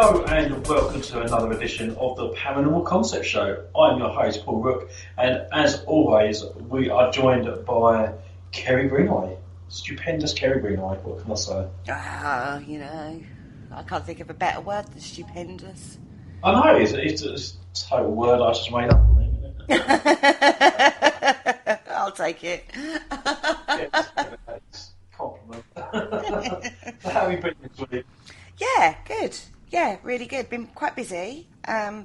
Hello and welcome to another edition of the Paranormal Concept Show. I'm your host, Paul Rook, and as always, we are joined by Kerry Greenaway. Stupendous Kerry Greenaway, what can I say? I can't think of a better word than stupendous. I know, it's a total word I just made up, I think. I'll take it. Yes, compliment. So how have you been this week? Yeah, good. Yeah, really good. Been quite busy. I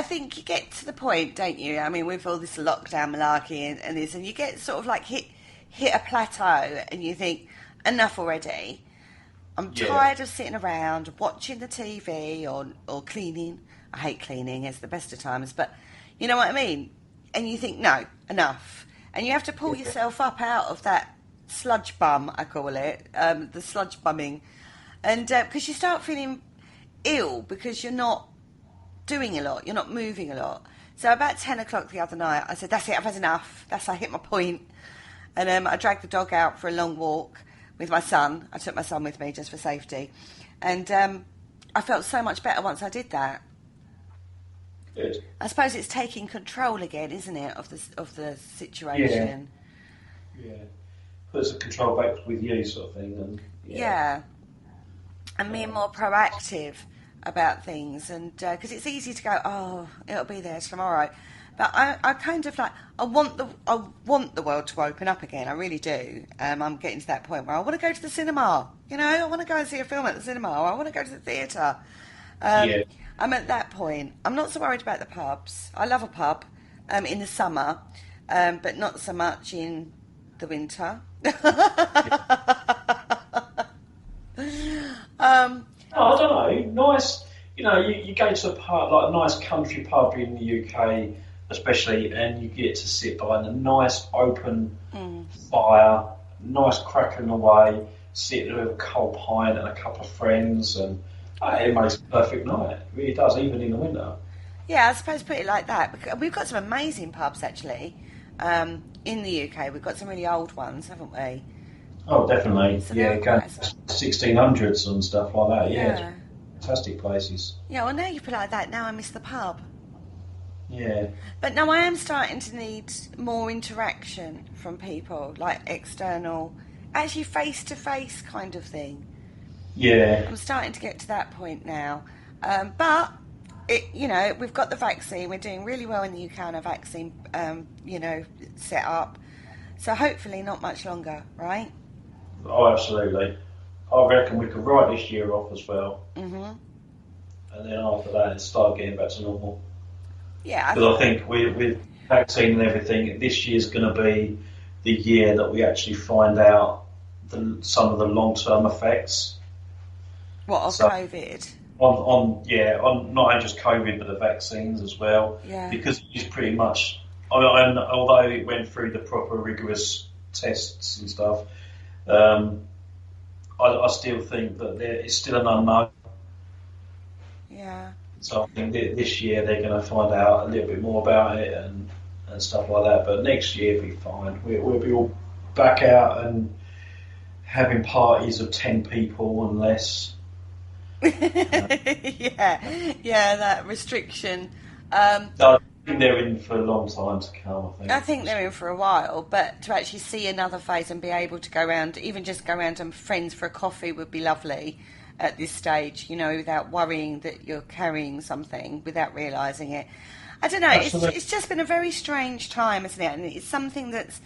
think you get to the point, don't you? I mean, with all this lockdown malarkey and this, and you get sort of like hit a plateau, and you think, enough already. I'm tired of sitting around watching the TV or cleaning. I hate cleaning. It's the best of times, but you know what I mean. And you think, no, enough. And you have to pull yourself up out of that sludge bum, I call it, the sludge bumming. And because you start feeling ill because you're not doing a lot, you're not moving a lot. So about 10 o'clock the other night, I said, that's it, I've had enough. I hit my point. And I dragged the dog out for a long walk with my son. I took my son with me just for safety. And I felt so much better once I did that. Good. I suppose it's taking control again, isn't it, of the situation? Yeah. Puts the control back with you, sort of thing. And yeah. And being more proactive about things, and because it's easy to go, oh, it'll be there tomorrow, but I kind of like I want the world to open up again. I really do. I'm getting to that point where I want to go to the cinema. I want to go and see a film at the cinema. Or I want to go to the theatre. I'm at that point. I'm not so worried about the pubs. I love a pub in the summer, but not so much in the winter. I don't know. Nice, you go to a pub, like a nice country pub in the UK, especially, and you get to sit by a nice open fire, nice crackling away, sit there with a cold pint and a couple of friends, and it makes a perfect night. It really does, even in the winter. Yeah, I suppose put it like that. Because we've got some amazing pubs, actually, in the UK. We've got some really old ones, haven't we? Oh, definitely. So going 1600s and stuff like that. Yeah. Fantastic places. Yeah, well, now you put it like that, now I miss the pub. Yeah. But now I am starting to need more interaction from people, like external, actually face-to-face kind of thing. Yeah. I'm starting to get to that point now. But, we've got the vaccine. We're doing really well in the UK on a vaccine, set up. So hopefully not much longer, right? Oh, absolutely. I reckon we could write this year off as well. Mm-hmm. And then after that, start getting back to normal. Yeah. Because I think with vaccine and everything, this year's going to be the year that we actually find out some of the long-term effects. What, of COVID? On not only just COVID, but the vaccines as well. Yeah. Because it's pretty much, although it went through the proper rigorous tests and stuff, I still think that it's still an unknown. Yeah. So I think this year they're going to find out a little bit more about it and stuff like that. But next year will be fine. We'll be all back out and having parties of 10 people and less. Yeah, that restriction. I think they're in for a long time to come, I think they're in for a while, but to actually see another phase and be able to go around, even just go around and friends for a coffee would be lovely at this stage, without worrying that you're carrying something, without realising it. I don't know, it's just been a very strange time, isn't it? And it's something that's,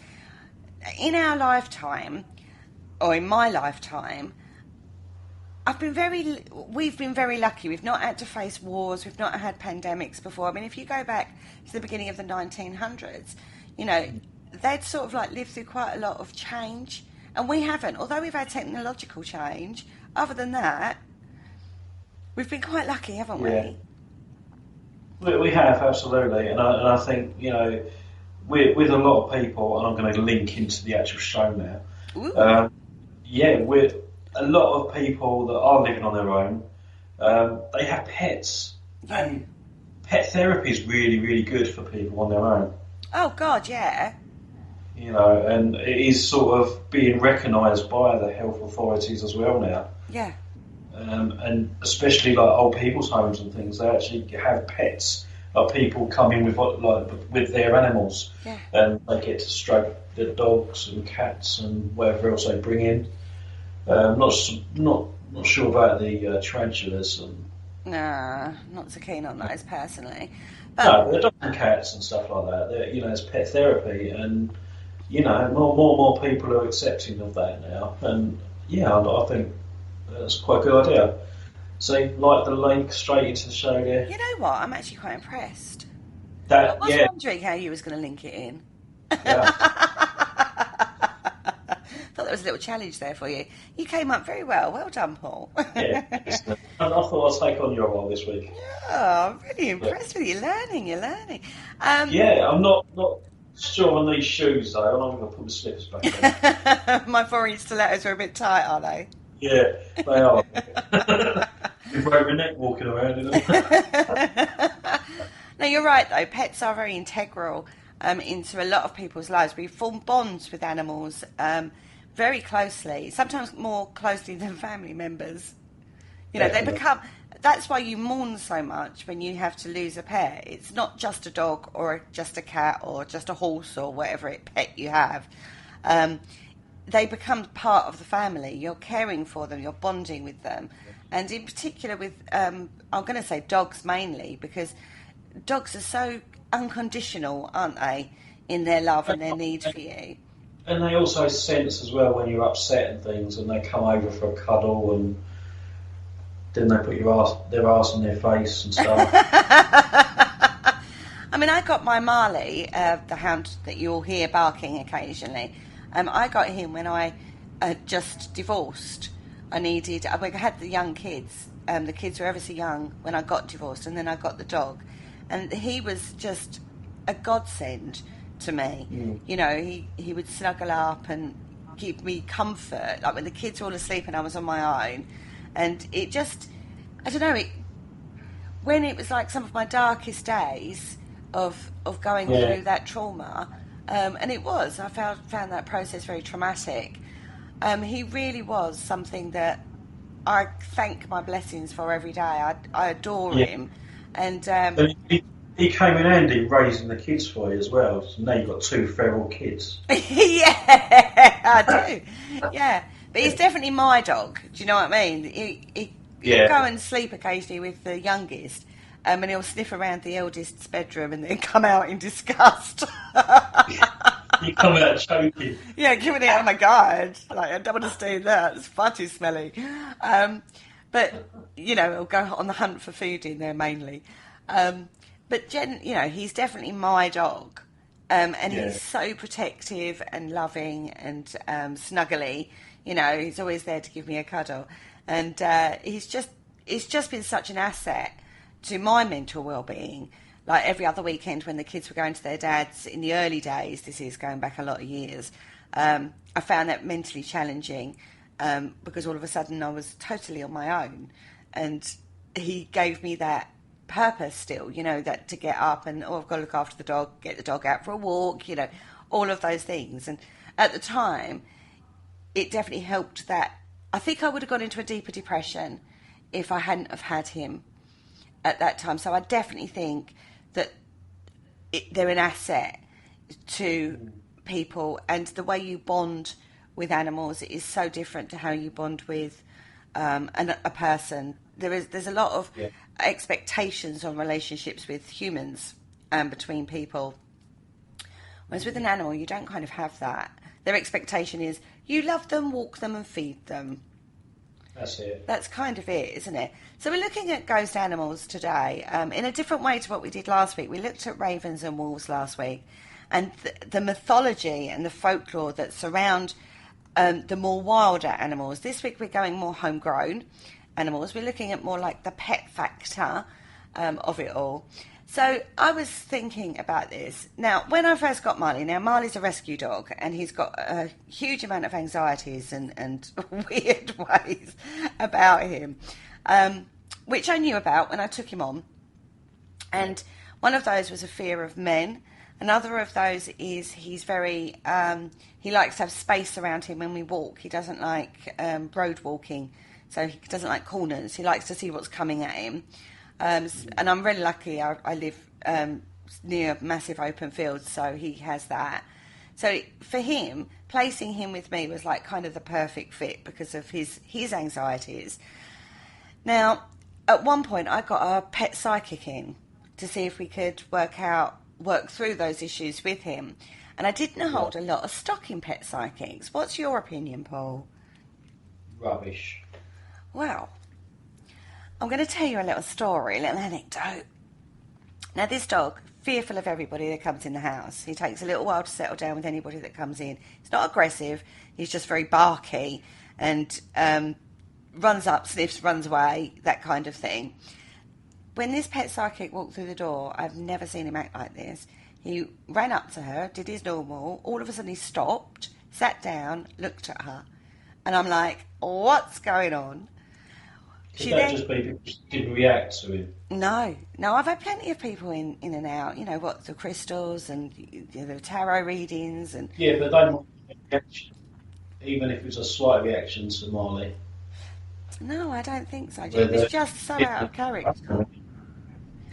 in our lifetime, or in my lifetime, we've been very lucky. We've not had to face wars. We've not had pandemics before. I mean, if you go back to the beginning of the 1900s, they'd sort of like lived through quite a lot of change, and we haven't. Although we've had technological change, other than that, we've been quite lucky, haven't we? We have, absolutely. And I think, with a lot of people, and I'm going to link into the actual show now. With a lot of people that are living on their own, they have pets. Yeah. And pet therapy is really, really good for people on their own. Oh, God, yeah. And it is sort of being recognised by the health authorities as well now. Yeah. and especially like old people's homes and things, they actually have pets. Like people come in with their animals, and they get to stroke their dogs and cats and whatever else they bring in. Not sure about the tarantulas. Nah, not so keen on those personally. No, the dogs and cats and stuff like that. It's pet therapy, and more people are accepting of that now. And I think that's quite a good idea. See, like the link straight into the show there. You know what? I'm actually quite impressed. I was wondering how you was going to link it in. Yeah. Thought there was a little challenge there for you. You came up very well. Well done, Paul. Yeah. I thought I'd take on your role this week. Yeah, I'm really impressed with you. You're learning. I'm not sure on these shoes though. I'm not going to put the slippers back on. My 4-inch stilettos are a bit tight, are they? Yeah, they are. You broke my neck walking around in them. No, you're right though. Pets are very integral into a lot of people's lives. We form bonds with animals very closely, sometimes more closely than family members. They become. That's why you mourn so much when you have to lose a pet. It's not just a dog or just a cat or just a horse or whatever pet you have. They become part of the family. You're caring for them. You're bonding with them. And in particular with, I'm going to say dogs mainly, because dogs are so unconditional, aren't they, in their love and their need for you. And they also sense as well when you're upset and things, and they come over for a cuddle, and then they put their arse on their face and stuff. I mean, I got my Marley, the hound that you'll hear barking occasionally. I got him when I just divorced. I had the young kids. The kids were ever so young when I got divorced, and then I got the dog. And he was just a godsend to me. He would snuggle up and give me comfort. Like when the kids were all asleep and I was on my own. And it just, I don't know, when it was like some of my darkest days of going through that trauma, and it was, I found that process very traumatic. He really was something that I thank my blessings for every day. I adore him. And he came in handy raising the kids for you as well. So now you've got 2 feral kids. Yeah, I do. Yeah. But he's definitely my dog. Do you know what I mean? He'll go and sleep occasionally with the youngest, and he'll sniff around the eldest's bedroom and then come out in disgust. You come out choking. Yeah, giving it, oh my God, like I don't want to stay in there. It's far too smelly. But he'll go on the hunt for food in there mainly. But he's definitely my dog. And he's so protective and loving and snuggly. He's always there to give me a cuddle. And it's just been such an asset to my mental well-being. Like every other weekend when the kids were going to their dad's in the early days, this is going back a lot of years, I found that mentally challenging because all of a sudden I was totally on my own. And he gave me that purpose still, that to get up and, I've got to look after the dog, get the dog out for a walk, all of those things. And at the time, it definitely helped that. I think I would have gone into a deeper depression if I hadn't have had him at that time. So I definitely think that they're an asset to people, and the way you bond with animals is so different to how you bond with a person. There's a lot of expectations on relationships with humans between people. Whereas with an animal, you don't kind of have that. Their expectation is you love them, walk them and feed them. That's it. That's kind of it, isn't it? So we're looking at ghost animals today in a different way to what we did last week. We looked at ravens and wolves last week, and the mythology and the folklore that surround the more wilder animals. This week we're going more homegrown animals. We're looking at more like the pet factor of it all. So I was thinking about this. Now, when I first got Marley, Marley's a rescue dog, and he's got a huge amount of anxieties and weird ways about him, which I knew about when I took him on. And one of those was a fear of men. Another of those is he's very, he likes to have space around him when we walk. He doesn't like road walking so he doesn't like corners. He likes to see what's coming at him. And I'm really lucky. I live near massive open fields, so he has that. So for him, placing him with me was like kind of the perfect fit because of his anxieties. Now, at one point, I got a pet psychic in to see if we could work through those issues with him. And I didn't hold a lot of stock in pet psychics. What's your opinion, Paul? Rubbish. Well, I'm going to tell you a little story, a little anecdote. Now, this dog, fearful of everybody that comes in the house. He takes a little while to settle down with anybody that comes in. He's not aggressive. He's just very barky and runs up, sniffs, runs away, that kind of thing. When this pet psychic walked through the door, I've never seen him act like this. He ran up to her, did his normal. All of a sudden he stopped, sat down, looked at her. And I'm like, what's going on? Could that just be because she didn't react to him? No, I've had plenty of people in and out, the crystals and the tarot readings. And yeah, but they might reaction, even if it's a slight reaction to Marley. No, I don't think so. It was just so out of character.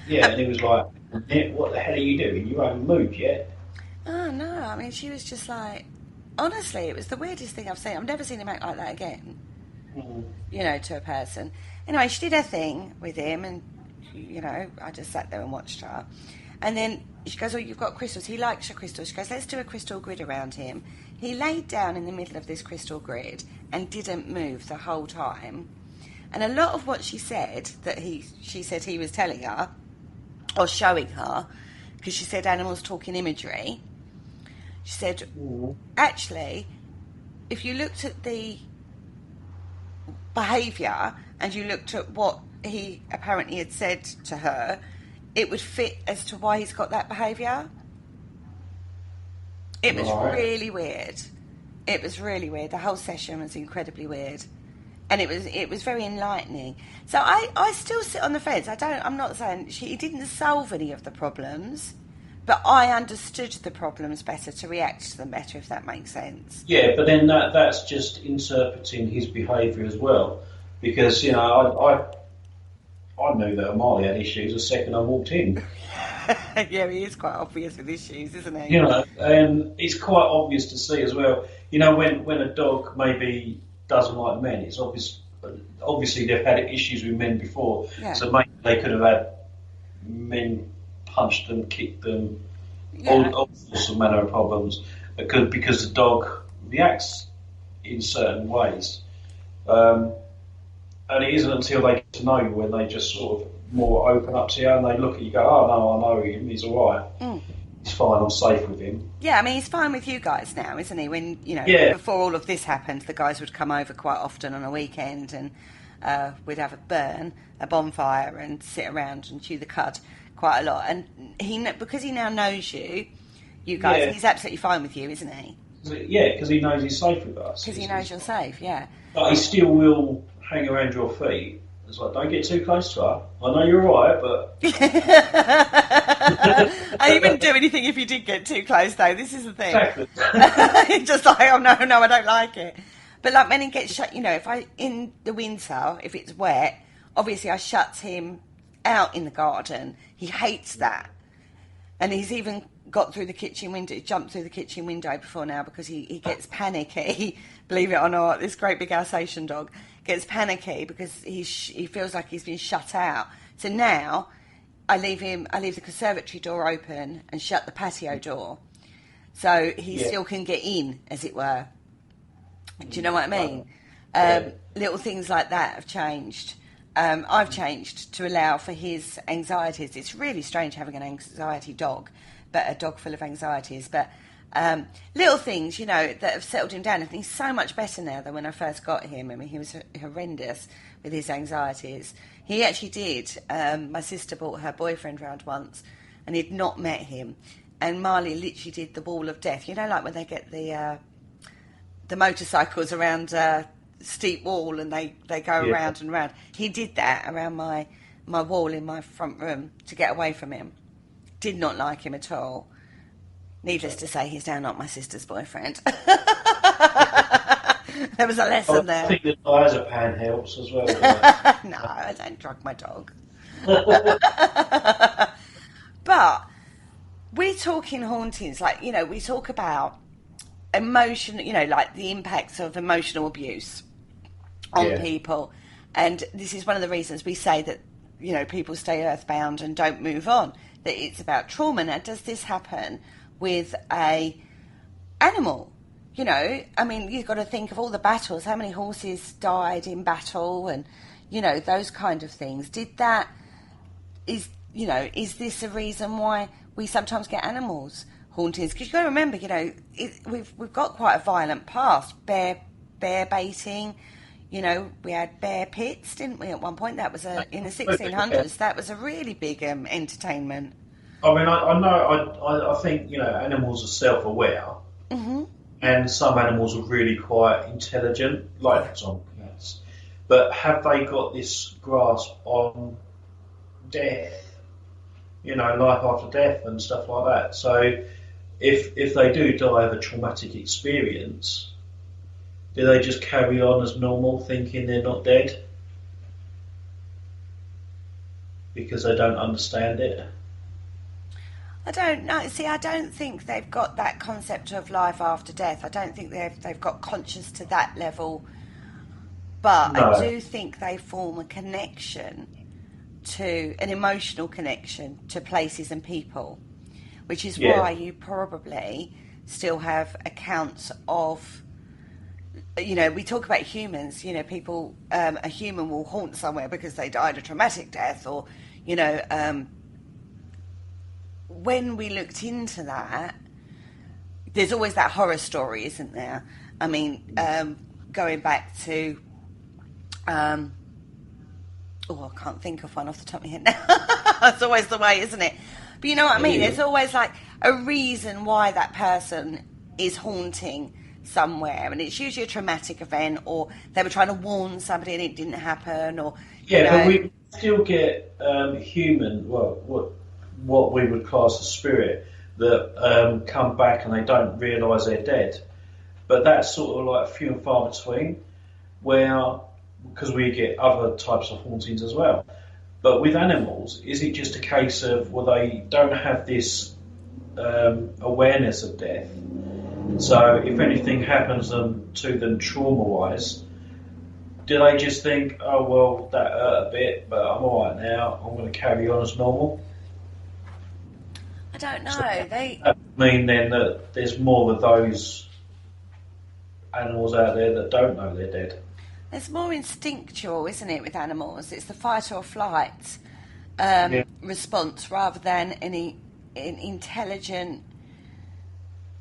Yeah, and he was like, what the hell are you doing? You haven't moved yet. Oh, no. I mean, she was just like... Honestly, it was the weirdest thing I've seen. I've never seen him act like that again, to a person. Anyway, she did her thing with him, and, I just sat there and watched her. And then she goes, oh, you've got crystals. He likes your crystals. She goes, let's do a crystal grid around him. He laid down in the middle of this crystal grid and didn't move the whole time. And a lot of what she said, she said he was telling her, or showing her, because she said animals talk in imagery. She said, actually, if you looked at the behaviour and you looked at what he apparently had said to her, it would fit as to why he's got that behaviour. It was really weird. It was really weird. The whole session was incredibly weird. And it was very enlightening. So I still sit on the fence. I'm not saying he didn't solve any of the problems, but I understood the problems better to react to them better, if that makes sense. Yeah, but then that's just interpreting his behaviour as well. Because, I knew that Marley had issues the second I walked in. Yeah, he is quite obvious with issues, isn't he? And it's quite obvious to see as well. When a dog maybe doesn't like men, it's obvious. Obviously, they've had issues with men before, so maybe they could have had men punched them, kicked them, all sorts of manner of problems, because the dog reacts in certain ways. And it isn't until they get to know you when they just sort of more open up to you and they look at you and go, oh no, I know him, he's all right. He's fine, I'm safe with him. Yeah, I mean, he's fine with you guys now, isn't he? When, before all of this happened, the guys would come over quite often on a weekend and we'd have a bonfire and sit around and chew the cud quite a lot. And because he now knows you guys, he's absolutely fine with you, isn't he? Yeah, because he knows he's safe with us. Because he knows you're safe, yeah. But he still will hang around your feet. It's like, don't get too close to her. I know you're alright, but... I wouldn't do anything if you did get too close, though. This is the thing. Exactly. Just like, oh, no, I don't like it. But, like, when he gets shut, in the winter, if it's wet, obviously I shut him out in the garden. He hates that. And he's even got through the kitchen window, jumped through the kitchen window before now because he gets panicky. Believe it or not, this great big Alsatian dog gets panicky because he feels like he's been shut out. So now I leave the conservatory door open and shut the patio door, so he still can get in, as it were. Do you know what I mean? Little things like that have changed. I've changed to allow for his anxieties. It's really strange having an anxiety dog, but a dog full of anxieties. But little things, that have settled him down. I think he's so much better now than when I first got him. I mean, he was horrendous with his anxieties. He actually did. My sister brought her boyfriend round once, and he'd not met him. And Marley literally did the wall of death. Like when they get the motorcycles around steep wall and they go around and round. He did that around my wall in my front room to get away from him. Did not like him at all. Needless to say, he's now not my sister's boyfriend. There was a lesson there. I think the diazepam helps as well. No, I don't drug my dog. But we're talking hauntings, like, we talk about emotion, like the impacts of emotional abuse on people. And this is one of the reasons we say that, people stay earthbound and don't move on, that it's about trauma. Now, does this happen with a animal? I mean, you've got to think of all the battles, how many horses died in battle and, those kind of things. Is this a reason why we sometimes get animals hauntings? Because you've got to remember, we've got quite a violent past. Bear baiting, we had bear pits, didn't we, at one point? That was in the 1600s. That was a really big entertainment. I mean, I know, I think, animals are self-aware. Mm-hmm. And some animals are really quite intelligent, like, for example, cats. But have they got this grasp on death? Life after death and stuff like that. So if they do die of a traumatic experience, do they just carry on as normal, thinking they're not dead? Because they don't understand it? I don't know. See, I don't think they've got that concept of life after death. I don't think they've got conscious to that level. But no. I do think they form a connection, to an emotional connection to places and people, which is why you probably still have accounts of, we talk about humans, people, a human will haunt somewhere because they died a traumatic death, or, when we looked into that, there's always that horror story, isn't there? I mean, going back to, I can't think of one off the top of my head now. That's always the way, isn't it? But you know what I mean? There's always like a reason why that person is haunting somewhere, and it's usually a traumatic event, or they were trying to warn somebody and it didn't happen, or but we still get human, what we would class as spirit, that come back and they don't realise they're dead. But that's sort of like few and far between, because we get other types of hauntings as well. But with animals, is it just a case of, they don't have this awareness of death? So if anything happens to them trauma-wise, do they just think, oh, well, that hurt a bit, but I'm all right now, I'm going to carry on as normal? I don't know. So that mean then that there's more of those animals out there that don't know they're dead? It's more instinctual, isn't it, with animals? It's the fight or flight response, rather than any intelligent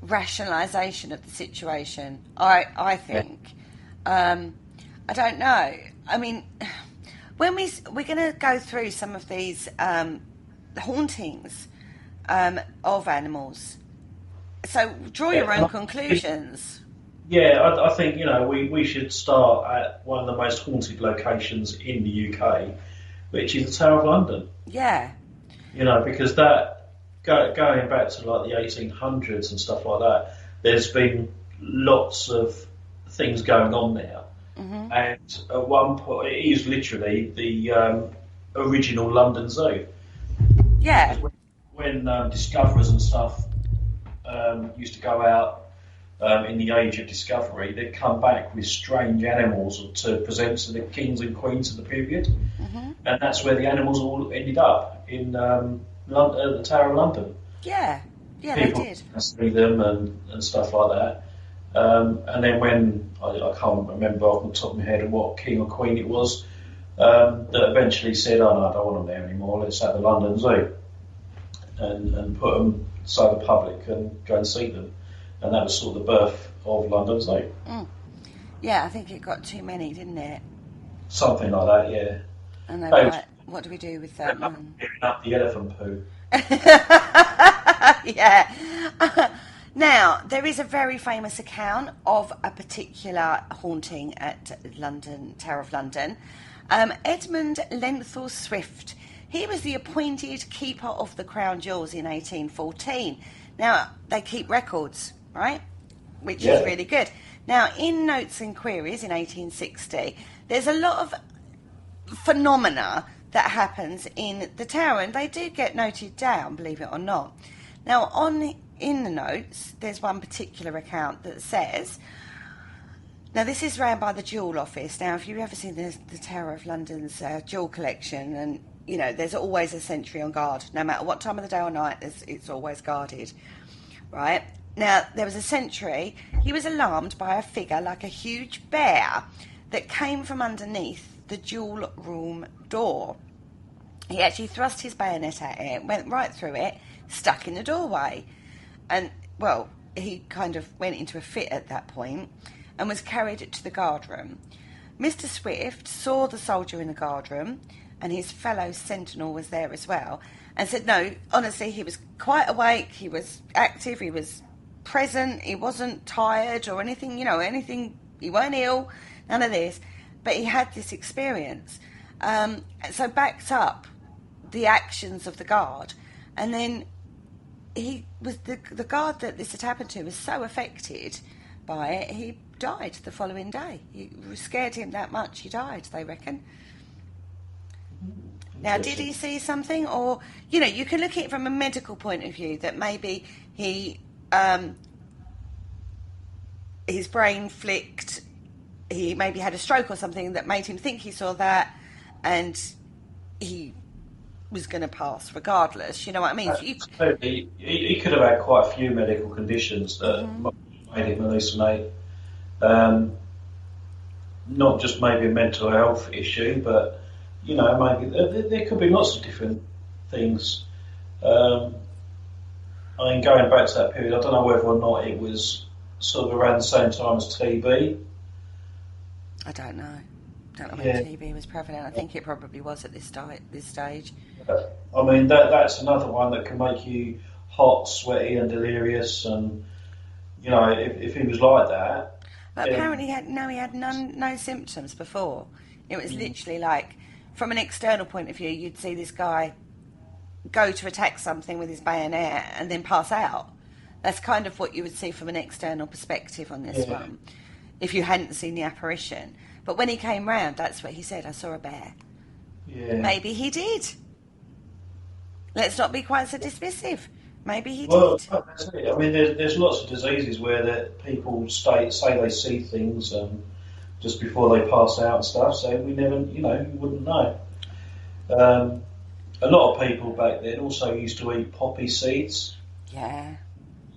rationalisation of the situation, I think. I don't know. I mean, when we're going to go through some of these hauntings of animals, so draw your own conclusions. Yeah, I think, we should start at one of the most haunted locations in the UK, which is the Tower of London. Yeah. Because that, going back to like the 1800s and stuff like that, there's been lots of things going on there. Mm-hmm. And at one point, it is literally the original London Zoo. Yeah. When discoverers and stuff used to go out in the age of discovery, they'd come back with strange animals to present to the kings and queens of the period. Mm-hmm. And that's where the animals all ended up, in the Tower of London. Yeah, people they did. See them and stuff like that. And then when, I can't remember off the top of my head what king or queen it was, that eventually said, oh no, I don't want them there anymore, let's have the London Zoo. And put them so the public can go and see them. And that was sort of the birth of London Zoo. Mm. Yeah, I think it got too many, didn't it? Something like that, yeah. And they were like, what do we do with that? Giving up the elephant poo. Yeah. Now, there is a very famous account of a particular haunting at Tower of London. Edmund Lenthal Swift. He was the appointed keeper of the Crown Jewels in 1814. Now, they keep records, right? Which is really good. Now, in Notes and Queries in 1860, there's a lot of phenomena that happens in the tower, and they do get noted down, believe it or not. Now, in the notes, there's one particular account that says, now this is ran by the Jewel Office. Now, if you've ever seen the Tower of London's jewel collection, and you know, there's always a sentry on guard, no matter what time of the day or night, it's always guarded, right? Now, there was a sentry. He was alarmed by a figure like a huge bear that came from underneath the jewel room door. He actually thrust his bayonet at it, went right through it, stuck in the doorway. And, well, he kind of went into a fit at that point and was carried to the guardroom. Mr. Swift saw the soldier in the guardroom, and his fellow sentinel was there as well, and said, no, honestly, he was quite awake, he was active, he was present, he wasn't tired or anything, he weren't ill, none of this, but he had this experience. So backed up the actions of the guard, and then he was the guard that this had happened to was so affected by it, he died the following day. It scared him that much, he died, they reckon. Now, did he see something? Or, you can look at it from a medical point of view, that maybe he, his brain flicked, he maybe had a stroke or something that made him think he saw that, and he was going to pass regardless, you know what I mean? Absolutely. He could have had quite a few medical conditions that made him hallucinate. Not just maybe a mental health issue, but maybe there could be lots of different things. I mean, going back to that period, I don't know whether or not it was sort of around the same time as TB. I don't know. When TB was prevalent. I think it probably was at this stage. I mean, that's another one that can make you hot, sweaty, and delirious. And if he was like that. But apparently, he had no symptoms before. It was literally like, from an external point of view, you'd see this guy go to attack something with his bayonet and then pass out. That's kind of what you would see from an external perspective on this one, if you hadn't seen the apparition. But when he came round, that's what he said, I saw a bear. Yeah. Maybe he did. Let's not be quite so dismissive. Maybe he did. That's it. I mean, there's lots of diseases where people say they see things just before they pass out and stuff, so we never, you wouldn't know. A lot of people back then also used to eat poppy seeds. Yeah.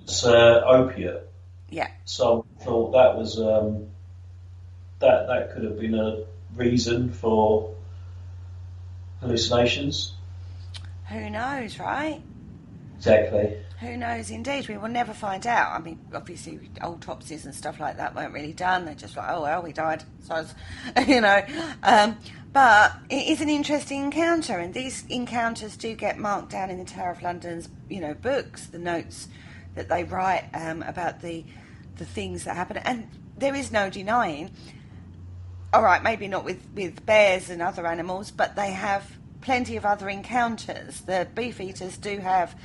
It's opiate. Yeah. So I thought that was that could have been a reason for hallucinations. Who knows, right? Exactly. Who knows, indeed. We will never find out. I mean, obviously, autopsies and stuff like that weren't really done. They're just like, oh, well, he died. So, but it is an interesting encounter, and these encounters do get marked down in the Tower of London's, books, the notes that they write about the things that happen. And there is no denying, all right, maybe not with bears and other animals, but they have plenty of other encounters. The beefeaters do have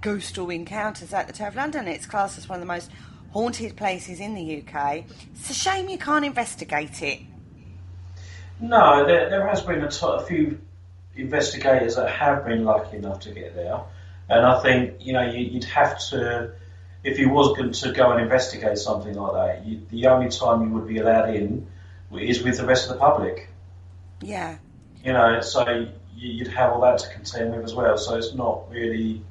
ghostal encounters at the Tower of London. It's classed as one of the most haunted places in the UK. It's a shame you can't investigate it. No, there has been a few investigators that have been lucky enough to get there, and I think you'd have to, if you was going to go and investigate something like that, the only time you would be allowed in is with the rest of the public. Yeah. So you'd have all that to contend with as well. So it's not really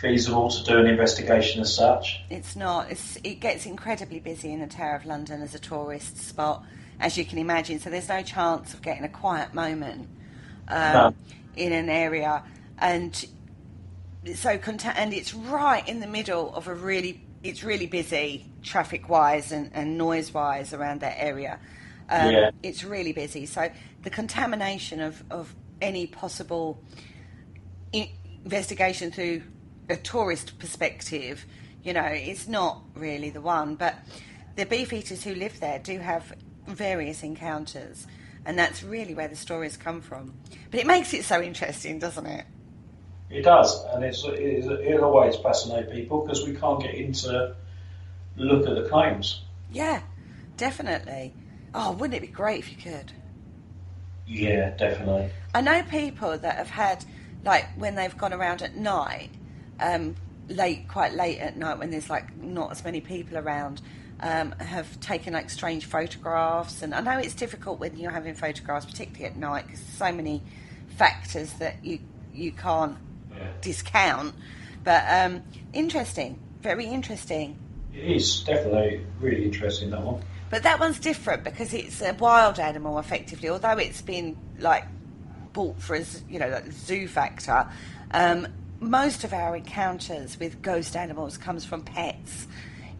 feasible to do an investigation as such. It's not. It gets incredibly busy in the Tower of London as a tourist spot, as you can imagine. So there's no chance of getting a quiet moment in an area, and so and it's right in the middle of it's really busy traffic-wise and noise-wise around that area. It's really busy. So the contamination of any possible investigation through a tourist perspective, it's not really the one. But the beefeaters who live there do have various encounters, and that's really where the stories come from. But it makes it so interesting, doesn't it? It does, and it always fascinates people because we can't get in to look at the claims. Yeah, definitely. Oh, wouldn't it be great if you could? Yeah, definitely. I know people that have had, like, when they've gone around at night, quite late at night when there's like not as many people around, have taken like strange photographs. And I know it's difficult when you're having photographs, particularly at night, because there's so many factors that you can't discount. But interesting, very interesting. It is definitely really interesting, that one. But that one's different because it's a wild animal, effectively. Although it's been like bought for as like the zoo factor. Most of our encounters with ghost animals comes from pets.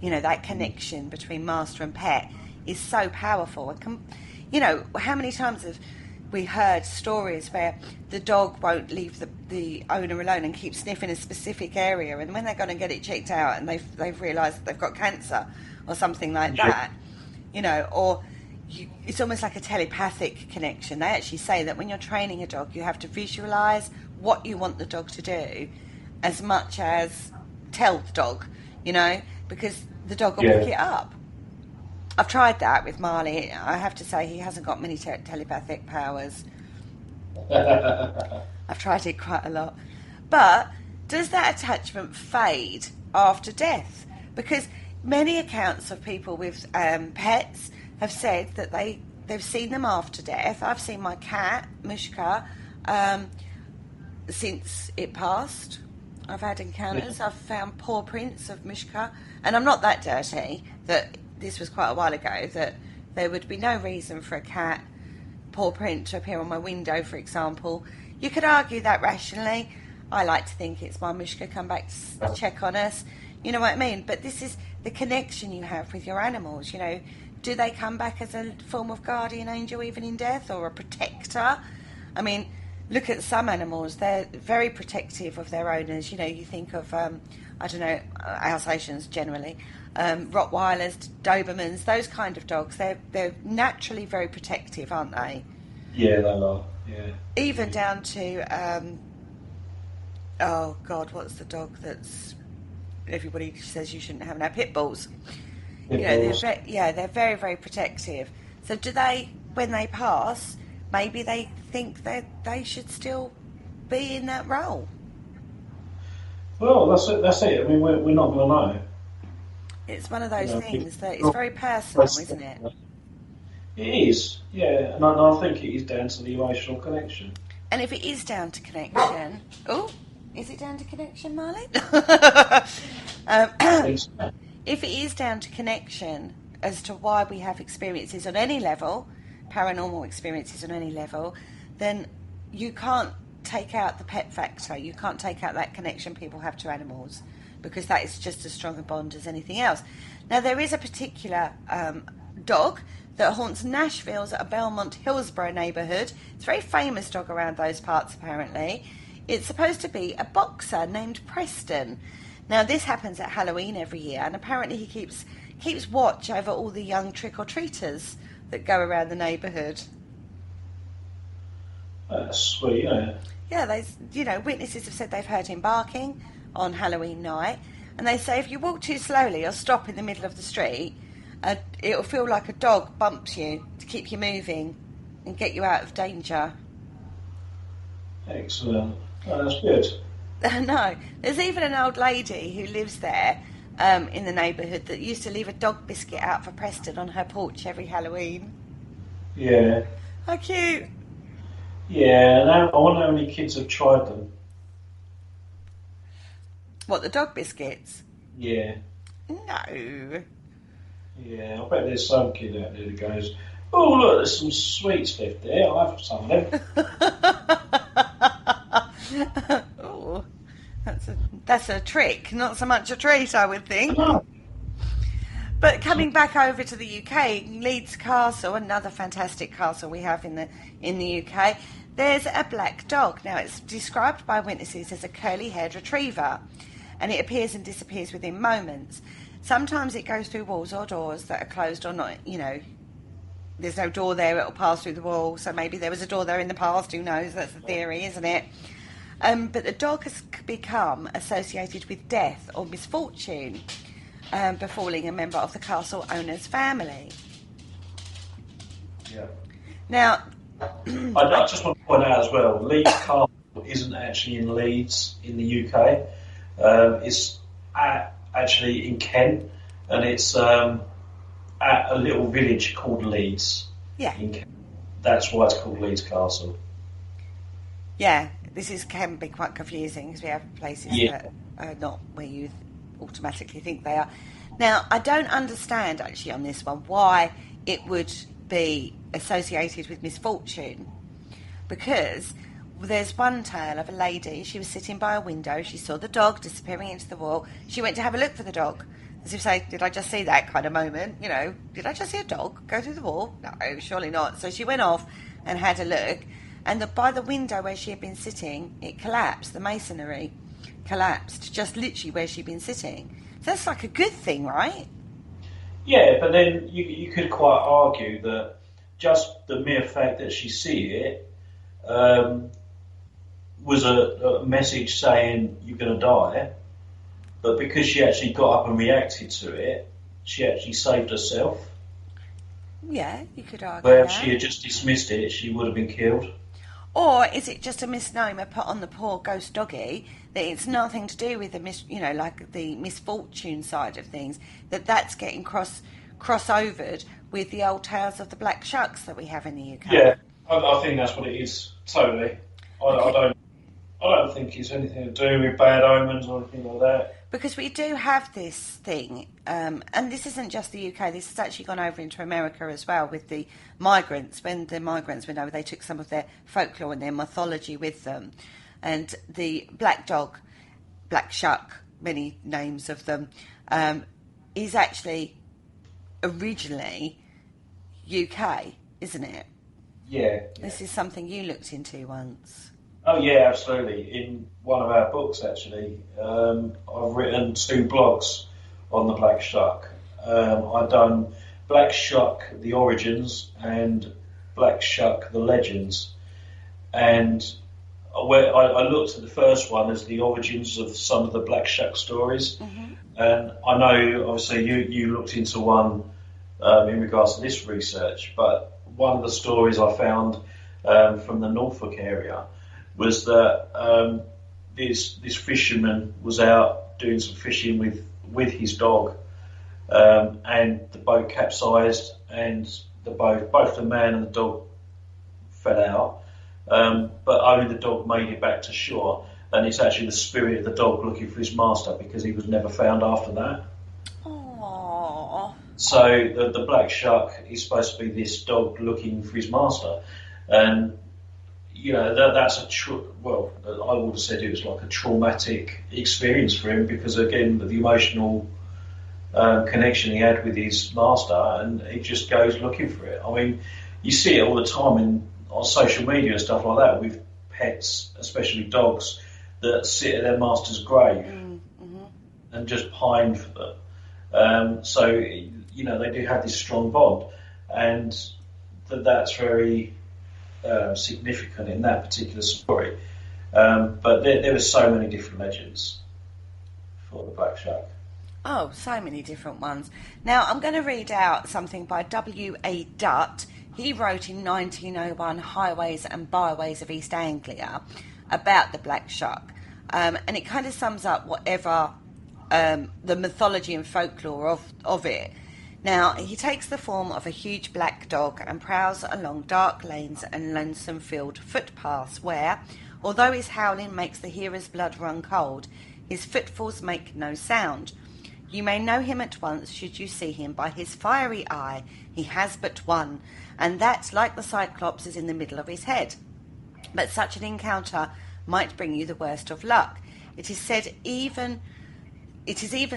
That connection between master and pet is so powerful. How many times have we heard stories where the dog won't leave the owner alone and keep sniffing a specific area, and when they're going to get it checked out and they've realised that they've got cancer or something like that, it's almost like a telepathic connection. They actually say that when you're training a dog, you have to visualise what you want the dog to do as much as tell the dog, because the dog will pick it up. I've tried that with Marley. I have to say he hasn't got many telepathic powers. I've tried it quite a lot. But does that attachment fade after death? Because many accounts of people with pets have said that they've seen them after death. I've seen my cat, Mushka, since it passed. I've had encounters. I've found paw prints of Mushka. And I'm not that dirty that this was quite a while ago, that there would be no reason for a cat paw print to appear on my window, for example. You could argue that rationally. I like to think it's my Mushka come back to check on us. You know what I mean? But this is the connection you have with your animals. Do they come back as a form of guardian angel even in death, or a protector? I mean, look at some animals. They're very protective of their owners. You think of, Alsatians generally, Rottweilers, Dobermans, those kind of dogs. They're naturally very protective, aren't they? Yeah, they are. Yeah. Even down to, oh God, what's the dog that's everybody says you shouldn't have now? Pit bulls. They're very, very protective. So do they, when they pass, maybe they think that they should still be in that role? Well, that's it. I mean, we're not going to know. It's one of those things that it's very personal, isn't it? It is, yeah. And I think it is down to the emotional connection. And if it is down to connection... Oh, is it down to connection, Marley? If it is down to connection as to why we have experiences on any level, paranormal experiences on any level, then you can't take out the pet factor. You can't take out that connection people have to animals, because that is just as strong a bond as anything else. Now, there is a particular dog that haunts Nashville's Belmont Hillsborough neighbourhood. It's a very famous dog around those parts, apparently. It's supposed to be a boxer named Preston. Now, this happens at Halloween every year, and apparently he keeps watch over all the young trick-or-treaters that go around the neighbourhood. That's sweet, yeah. Yeah, witnesses have said they've heard him barking on Halloween night, and they say if you walk too slowly or stop in the middle of the street, it'll feel like a dog bumps you to keep you moving and get you out of danger. Excellent. Oh, that's good. No, there's even an old lady who lives there in the neighbourhood that used to leave a dog biscuit out for Preston on her porch every Halloween. Yeah. How cute. Yeah, and I wonder how many kids have tried them. What, the dog biscuits? Yeah. No. Yeah, I bet there's some kid out there that goes, oh, look, there's some sweets left there. I'll have some of them. Oh, that's a trick, not so much a treat, I would think. But coming back over to the UK, Leeds Castle, another fantastic castle we have in the UK, there's a black dog. Now, it's described by witnesses as a curly-haired retriever, and it appears and disappears within moments. Sometimes it goes through walls or doors that are closed or not, there's no door there, it'll pass through the wall, so maybe there was a door there in the past, who knows, that's the theory, isn't it? But the dog has become associated with death or misfortune. befalling a member of the castle owner's family. Yeah. Now, I just want to point out as well, Leeds Castle isn't actually in Leeds in the UK. It's actually in Kent, and it's at a little village called Leeds. Yeah. In Kent. That's why it's called Leeds Castle. Yeah, this can be quite confusing because we have places that are not where you automatically think they are. Now, I don't understand actually on this one why it would be associated with misfortune, because there's one tale of a lady. She was sitting by a window. She saw the dog disappearing into the wall. She went to have a look for the dog. As if say, did I just see that kind of moment? You know, did I just see a dog go through the wall? No, surely not. So she went off and had a look. And by the window where she had been sitting, it collapsed. The masonry collapsed, just literally where she'd been sitting. So that's like a good thing, right? Yeah, but then you could quite argue that just the mere fact that she see it was a message saying you're going to die, but because she actually got up and reacted to it, she actually saved herself. Yeah, you could argue Where if that. she had just dismissed it, she would have been killed. Or is it just a misnomer put on the poor ghost doggy that it's nothing to do with the like the misfortune side of things, that's getting crossovered with the old tales of the black shucks that we have in the UK? Yeah, I think that's what it is. Totally. I don't think it's anything to do with bad omens or anything like that. Because we do have this thing, and this isn't just the UK, this has actually gone over into America as well with the migrants. When the migrants went over, they took some of their folklore and their mythology with them. And the black dog, black shuck, many names of them, is actually originally UK, isn't it? Yeah. This is something you looked into once. Oh yeah, absolutely. In one of our books, actually, I've written 2 blogs on the Black Shuck. I've done Black Shuck, the origins, and Black Shuck, the legends. And where I looked at the first one as the origins of some of the Black Shuck stories. Mm-hmm. And I know, obviously, you looked into one in regards to this research, but one of the stories I found from the Norfolk area was that this fisherman was out doing some fishing with his dog, and the boat capsized, and both the man and the dog fell out, but only the dog made it back to shore, and it's actually the spirit of the dog looking for his master because he was never found after that. Aww. So the black shuck is supposed to be this dog looking for his master, and that's I would have said it was like a traumatic experience for him because, again, the emotional connection he had with his master, and he just goes looking for it. I mean, you see it all the time on social media and stuff like that with pets, especially dogs, that sit at their master's grave and just pine for them. So, they do have this strong bond, and that's very significant in that particular story. But there are so many different legends for the Black Shuck. Oh, so many different ones. Now, I'm going to read out something by W.A. Dutt. He wrote in 1901 Highways and Byways of East Anglia about the Black Shuck. And it kind of sums up whatever the mythology and folklore of it. Now, he takes the form of a huge black dog and prowls along dark lanes and lonesome field footpaths where, although his howling makes the hearer's blood run cold, his footfalls make no sound. You may know him at once should you see him by his fiery eye. He has but one, and that, like the Cyclops, is in the middle of his head. But such an encounter might bring you the worst of luck. It is even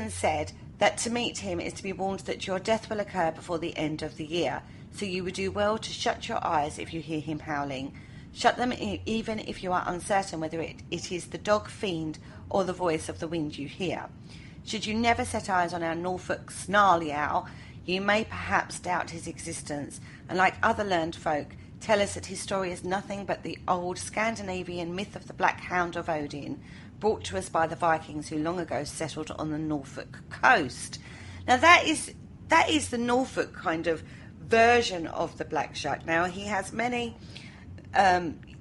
said that to meet him is to be warned that your death will occur before the end of the year, so you would do well to shut your eyes if you hear him howling. Shut them even if you are uncertain whether it is the dog fiend or the voice of the wind you hear. Should you never set eyes on our Norfolk Snarly Owl, you may perhaps doubt his existence, and like other learned folk, tell us that his story is nothing but the old Scandinavian myth of the Black Hound of Odin, brought to us by the Vikings who long ago settled on the Norfolk coast. Now that is the Norfolk kind of version of the Black Shuck. Now he has many,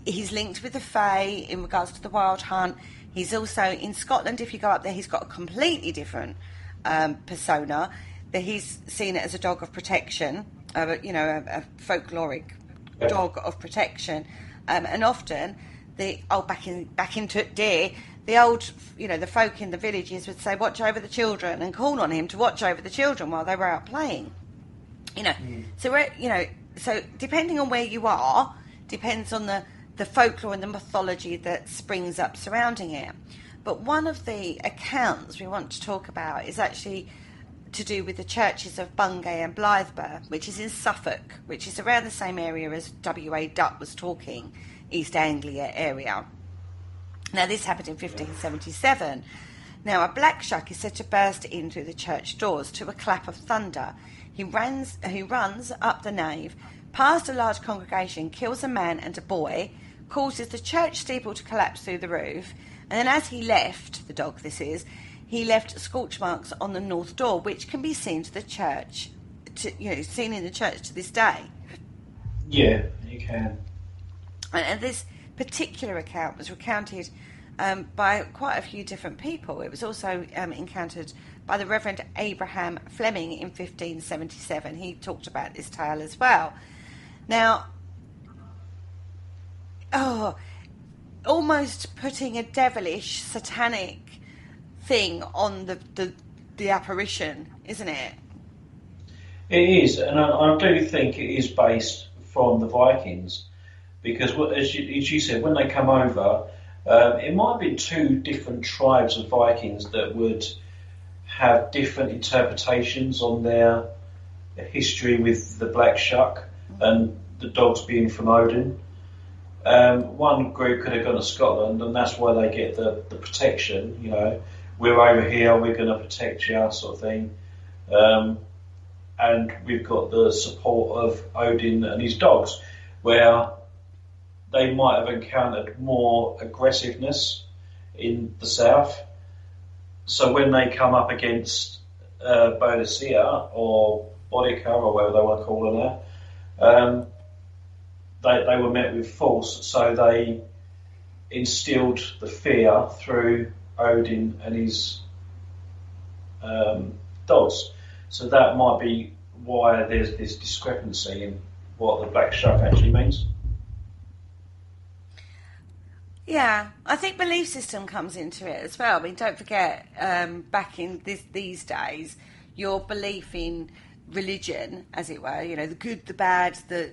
he's linked with the Fae in regards to the Wild Hunt. He's also in Scotland, if you go up there, he's got a completely different persona. That he's seen as a dog of protection, a folkloric dog of protection, and often back into deer, the old, the folk in the villages would say, "Watch over the children," and call on him to watch over the children while they were out playing. So depending on where you are, depends on the folklore and the mythology that springs up surrounding it. But one of the accounts we want to talk about is actually to do with the churches of Bungay and Blythburgh, which is in Suffolk, which is around the same area as W.A. Dutt was talking, East Anglia area. Now, this happened in 1577. Now, a black shuck is said to burst in through the church doors to a clap of thunder. He runs up the nave, past a large congregation, kills a man and a boy, causes the church steeple to collapse through the roof, and then as he left, the dog this is, he left scorch marks on the north door, which can be seen to the church, seen in the church to this day. Yeah, you can. And this particular account was recounted by quite a few different people. It was also encountered by the Reverend Abraham Fleming in 1577. He talked about this tale as well. Now, almost putting a devilish, satanic thing on the apparition, isn't it? It is, and I do think it is based from the Vikings, because as you said, when they come over, it might have been two different tribes of Vikings that would have different interpretations on their history with the Black Shuck and the dogs being from Odin. One group could have gone to Scotland, and that's why they get the protection, we're over here, we're going to protect you, sort of thing. And we've got the support of Odin and his dogs, where they might have encountered more aggressiveness in the south. So when they come up against Boadicea or Bodica, or whatever they want to call her now, they were met with force, so they instilled the fear through Odin and his dogs. So that might be why there's this discrepancy in what the Black Shuck actually means. Yeah, I think belief system comes into it as well. I mean, don't forget, back in these days, your belief in religion, as it were, the good, the bad, the,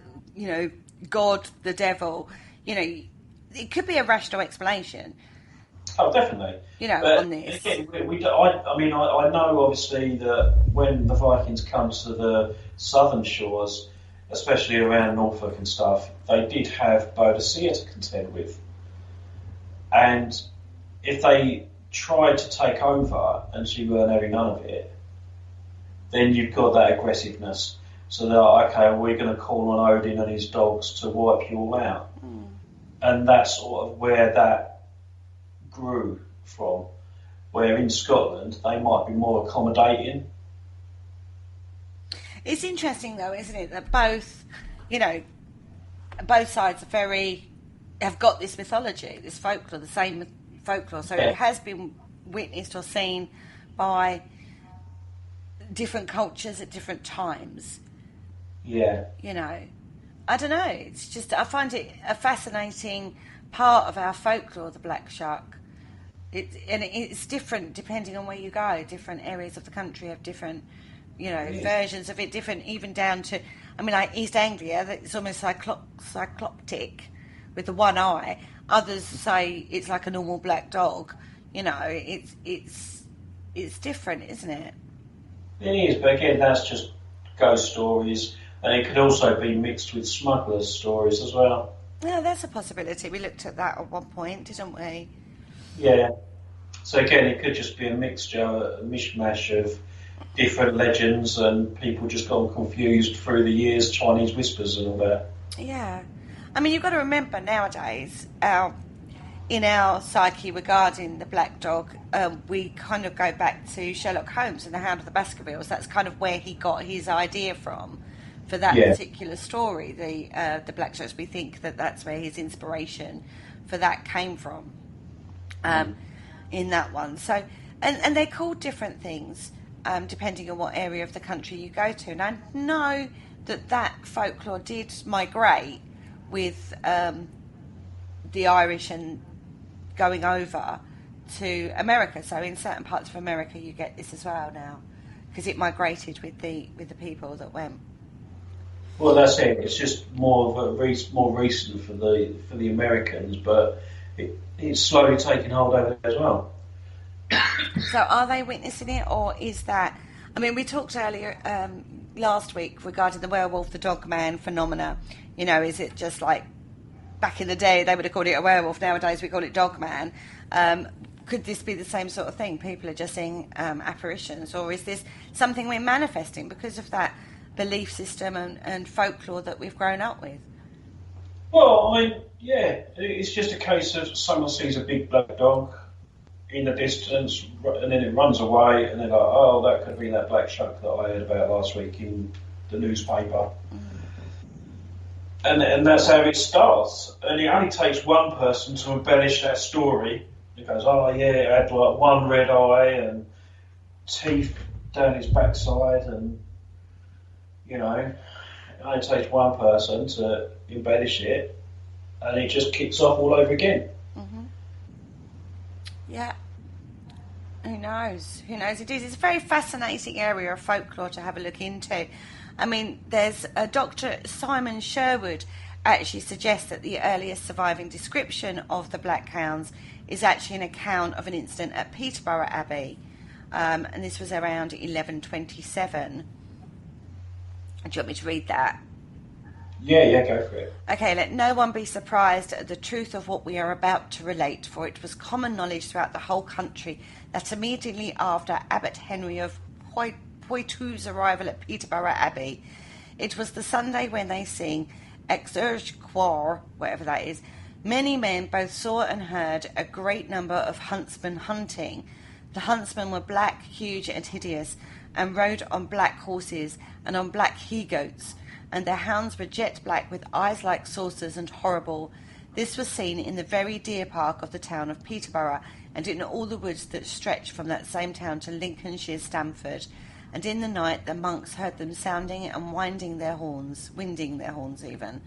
God, the devil, it could be a rational explanation. Oh, definitely. On this. Again, I know obviously that when the Vikings come to the southern shores, especially around Norfolk and stuff, they did have Boadicea to contend with. And if they tried to take over and she weren't having none of it, then you've got that aggressiveness. So they're like, okay, we're going to call on Odin and his dogs to wipe you all out. And that's sort of where that grew from, where in Scotland they might be more accommodating. It's interesting though, isn't it, that both sides have got this mythology, this folklore, the same folklore, so it has been witnessed or seen by different cultures at different times. Yeah. I don't know, it's just, I find it a fascinating part of our folklore, the Black Shuck. It's different depending on where you go. Different areas of the country have different, versions of it. Different, even down to, like East Anglia, it's almost cycloptic with the one eye. Others say it's like a normal black dog. It's different, isn't it? It is, but again, that's just ghost stories, and it could also be mixed with smugglers' stories as well. Yeah, that's a possibility. We looked at that at one point, didn't we? Yeah. So again, it could just be a mixture, a mishmash of different legends, and people just got confused through the years, Chinese whispers and all that. Yeah. You've got to remember nowadays, our in our psyche regarding the black dog, we kind of go back to Sherlock Holmes and the Hound of the Baskervilles. That's kind of where he got his idea from for that particular story. The black dogs. We think that that's where his inspiration for that came from. In that one, so and they're called different things depending on what area of the country you go to. And I know that folklore did migrate with the Irish and going over to America. So in certain parts of America, you get this as well now, because it migrated with the people that went. Well, that's it. It's just more of more recent for the Americans, but it's slowly taking hold over there as well. So are they witnessing it, or is that... I mean, we talked earlier last week regarding the werewolf, the dog man phenomena. You know, is it just like back in the day they would have called it a werewolf, nowadays we call it dog man? Could this be the same sort of thing? People are just seeing apparitions, or is this something we're manifesting because of that belief system and folklore that we've grown up with? Well, I mean, yeah, it's just a case of someone sees a big black dog in the distance and then it runs away and they're like, oh, that could have been that black shark that I heard about last week in the newspaper. And that's how it starts. And it only takes one person to embellish that story. It goes, oh yeah, it had like one red eye and teeth down his backside, and you know, it only takes one person to embellish it, and it just kicks off all over again. Mm-hmm. Yeah. Who knows? Who knows? It is. It's a very fascinating area of folklore to have a look into. I mean, there's a Dr. Simon Sherwood actually suggests that the earliest surviving description of the Black Hounds is actually an account of an incident at Peterborough Abbey, and this was around 1127. Do you want me to read that? Yeah, go for it. Okay, let no one be surprised at the truth of what we are about to relate, for it was common knowledge throughout the whole country that immediately after Abbot Henry of Poitou's arrival at Peterborough Abbey, it was the Sunday when they sing Exergequar, whatever that is, many men both saw and heard a great number of huntsmen hunting. The huntsmen were black, huge and hideous, and rode on black horses and on black he-goats, and their hounds were jet black with eyes like saucers and horrible. This was seen in the very deer park of the town of Peterborough, and in all the woods that stretch from that same town to Lincolnshire Stamford. And in the night the monks heard them sounding and winding their horns even.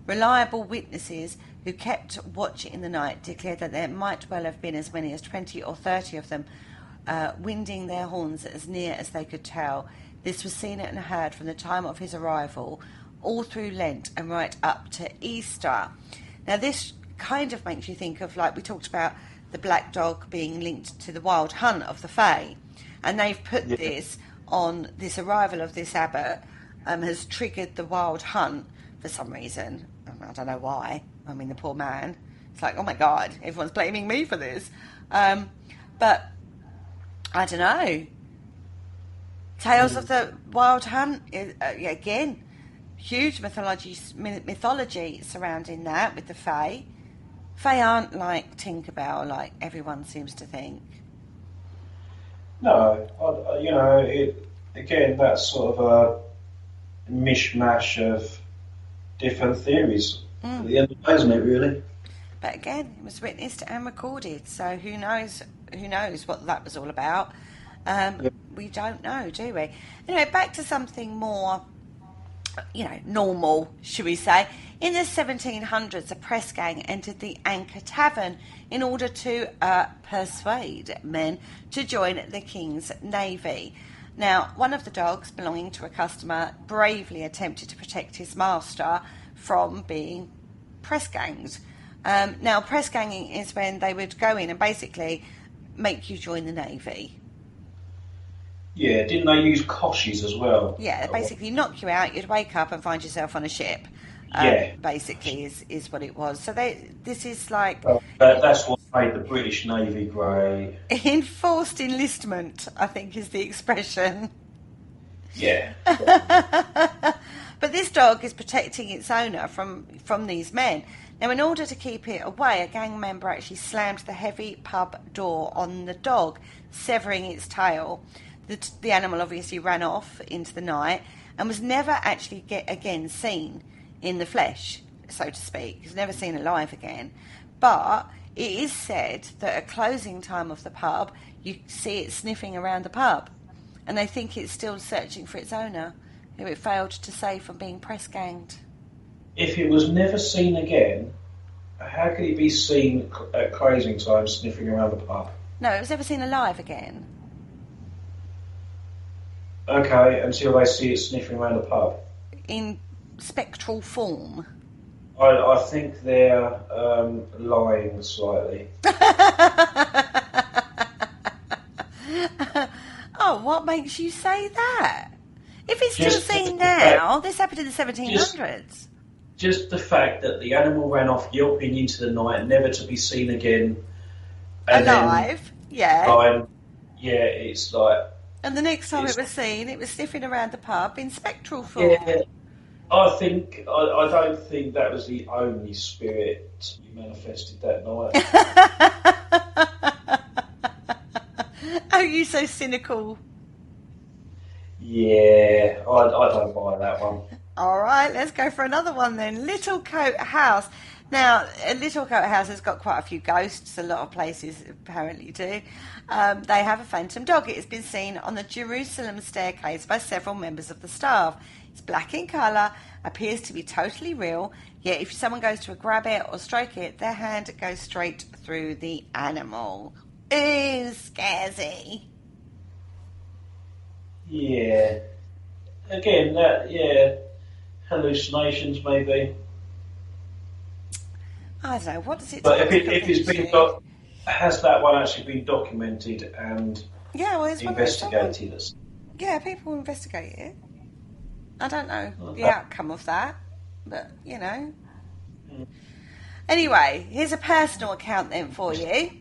Reliable witnesses who kept watch in the night declared that there might well have been as many as 20 or 30 of them winding their horns as near as they could tell. This was seen and heard from the time of his arrival all through Lent and right up to Easter. Now this kind of makes you think of, like we talked about, the black dog being linked to the wild hunt of the Fae, and they've put this on this arrival of this abbot has triggered the wild hunt for some reason. I don't know why. I mean, the poor man. It's like, oh my God, everyone's blaming me for this. But I don't know. Tales of the Wild Hunt, again, huge mythology surrounding that with the Fae. Fae aren't like Tinkerbell, like everyone seems to think. No, again, that's sort of a mishmash of different theories at the end of the day, isn't it, really? But again, it was witnessed and recorded, so who knows what that was all about. We don't know, do we? Anyway, back to something more, normal, should we say. In the 1700s, a press gang entered the Anchor Tavern in order to persuade men to join the King's Navy. Now, one of the dogs belonging to a customer bravely attempted to protect his master from being press ganged. Now, press ganging is when they would go in and basically make you join the Navy. Yeah, didn't they use coshes as well? Yeah, basically knock you out, you'd wake up and find yourself on a ship. Basically is what it was. So this is like... that's what made the British Navy great. Enforced enlistment, I think is the expression. Yeah. But this dog is protecting its owner from these men. Now, in order to keep it away, a gang member actually slammed the heavy pub door on the dog, severing its tail. The animal obviously ran off into the night and was never actually again seen in the flesh, so to speak. It was never seen alive again. But it is said that at closing time of the pub, you see it sniffing around the pub, and they think it's still searching for its owner, who it failed to save from being press-ganged. If it was never seen again, how could it be seen at closing time sniffing around the pub? No, it was never seen alive again. Okay, until they see it sniffing around the pub. In spectral form. I think they're lying slightly. Oh, what makes you say that? If it's still seen now, this happened in the 1700s. Just the fact that the animal ran off yelping into the night, never to be seen again. And alive, yeah. It's like... And the next time it was seen, it was sniffing around the pub in spectral form. Yeah, I don't think that was the only spirit you manifested that night. Oh, you so cynical. Yeah, I don't buy that one. All right, let's go for another one then. Little Coat House. Now, Little Coat House has got quite a few ghosts. A lot of places apparently do. They have a phantom dog. It has been seen on the Jerusalem staircase by several members of the staff. It's black in colour, appears to be totally real, yet if someone goes to grab it or stroke it, their hand goes straight through the animal. Ooh, scary. Yeah. Again, hallucinations maybe. I don't know, what does it... But if it's been... has that one actually been documented and investigated? Yeah, people investigate it. I don't know the outcome of that, but, you know. Mm. Anyway, here's a personal account then for you.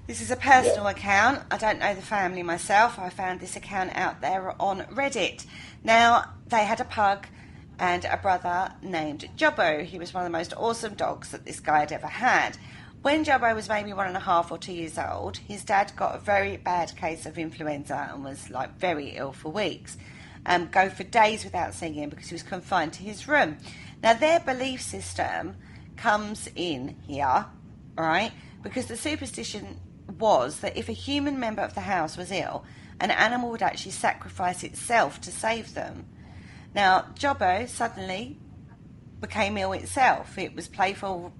This is a personal account. I don't know the family myself. I found this account out there on Reddit. Now, they had a pug and a brother named Jobbo. He was one of the most awesome dogs that this guy had ever had. When Jobbo was maybe 1.5 or 2 years old, his dad got a very bad case of influenza and was very ill for weeks. Go for days without seeing him because he was confined to his room. Now, their belief system comes in here, right? Because the superstition was that if a human member of the house was ill, an animal would actually sacrifice itself to save them. Now, Jobbo suddenly became ill itself. It was playful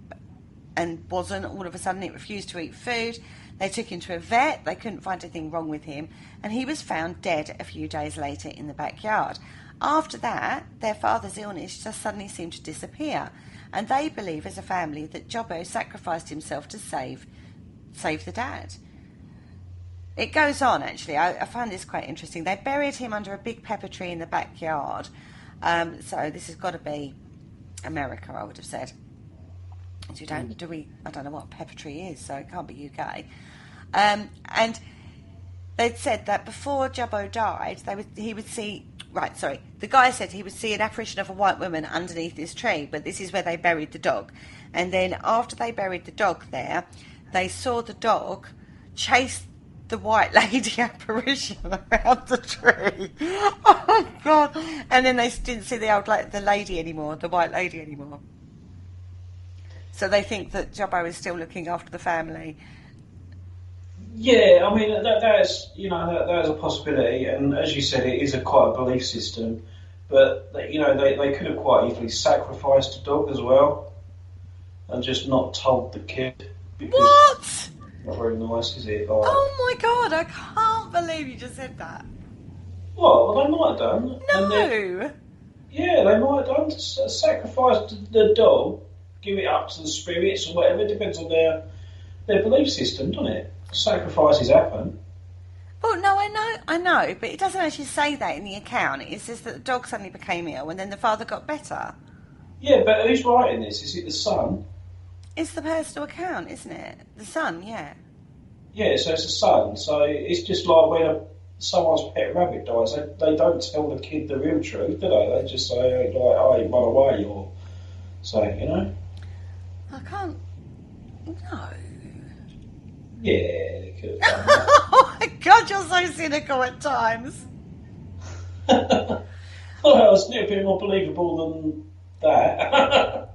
and wasn't. All of a sudden, it refused to eat food. They took him to a vet. They couldn't find anything wrong with him. And he was found dead a few days later in the backyard. After that, their father's illness just suddenly seemed to disappear. And they believe as a family that Jobbo sacrificed himself to save the dad. It goes on, actually. I find this quite interesting. They buried him under a big pepper tree in the backyard. So this has got to be America, I would have said. So I don't know what a pepper tree is, so it can't be UK. And they'd said that before Jobbo died, the guy said he would see an apparition of a white woman underneath this tree, but this is where they buried the dog. And then after they buried the dog there, they saw the dog chase the white lady apparition around the tree. Oh my God. And then they didn't see the lady anymore, the white lady anymore. So they think that Jobbo is still looking after the family. Yeah, I mean, that is a possibility, and as you said, it is quite a belief system, but, they could have quite easily sacrificed a dog as well, and just not told the kid. What? Not very nice, is it? Oh my God, I can't believe you just said that. What? Well, they might have done. No! Yeah, they might have done. Sacrifice the dog, give it up to the spirits or whatever, it depends on their belief system, doesn't it? Sacrifices happen. Well, no, I know, but it doesn't actually say that in the account. It says that the dog suddenly became ill and then the father got better. Yeah, but who's writing this? Is it the son? It's the personal account, isn't it? The son, yeah. Yeah, so it's the son. So it's just like when someone's pet rabbit dies, they don't tell the kid the real truth, do they? They just say, like, oh, he run away, or so, you know? I can't. No. Yeah, they could have done that. Oh my God, you're so cynical at times. Well, it's a little bit more believable than that.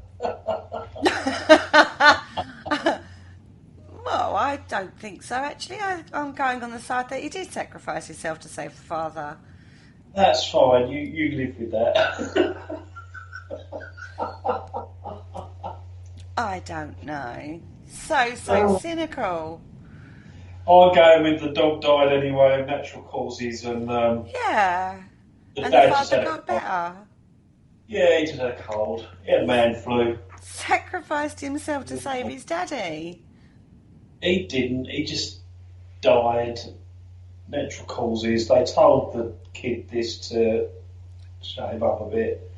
Well, I don't think so, actually. I'm going on the side that he did sacrifice himself to save the father. That's fine, you live with that. I don't know. So cynical. I'll go with the dog died anyway of natural causes, and Yeah. the And the dad just father had got better. Yeah, he just had a cold. He had man flu. Sacrificed himself to save his daddy. He didn't. He just died. Natural causes. They told the kid this to shut him up a bit,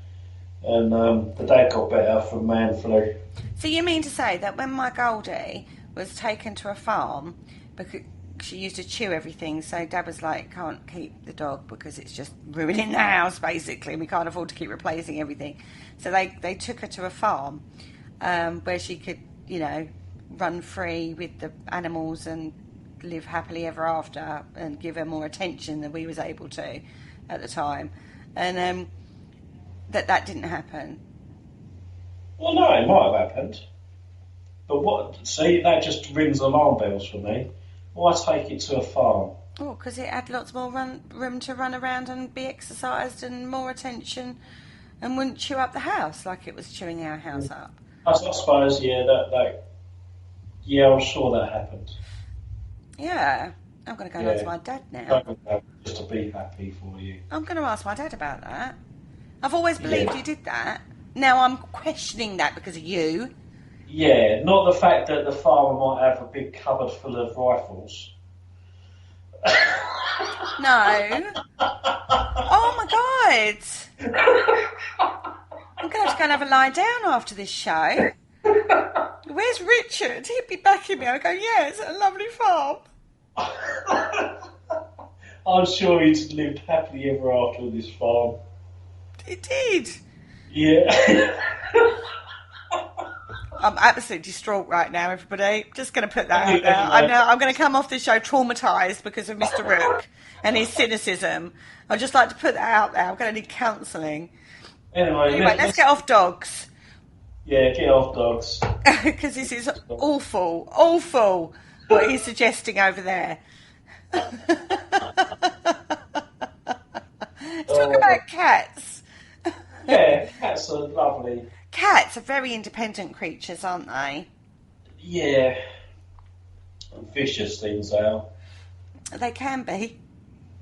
and the dad got better from man flu. So you mean to say that when my Goldie was taken to a farm because she used to chew everything, so Dad was like, can't keep the dog because it's just ruining the house, basically. We can't afford to keep replacing everything. So they took her to a farm where she could, run free with the animals and live happily ever after and give her more attention than we was able to at the time. And that didn't happen. Well, no, it might have happened. But what? See, that just rings alarm bells for me. Why take it to a farm? Oh, because it had lots more room to run around and be exercised and more attention and wouldn't chew up the house like it was chewing our house up. I suppose, yeah, yeah, I'm sure that happened. Yeah. I'm going to go and ask my dad now. Just to be happy for you. I'm going to ask my dad about that. I've always believed he did that. Now I'm questioning that because of you. Yeah, not the fact that the farmer might have a big cupboard full of rifles. No. Oh my God. I'm going to have to go and have a lie down after this show. Where's Richard? He'd be backing me. I'd go, yeah, it's a lovely farm. I'm sure he's lived happily ever after on this farm. He did. Yeah. I'm absolutely distraught right now, everybody. Just going to put that out there. I'm going to come off this show traumatised because of Mr. Rook and his cynicism. I'd just like to put that out there. I'm going to need counselling. Anyway, let's get off dogs. Yeah, get off dogs. Because this is awful what he's suggesting over there. Let's talk about cats. Yeah, cats are lovely. Cats are very independent creatures, aren't they? Yeah. Vicious things they are. They can be.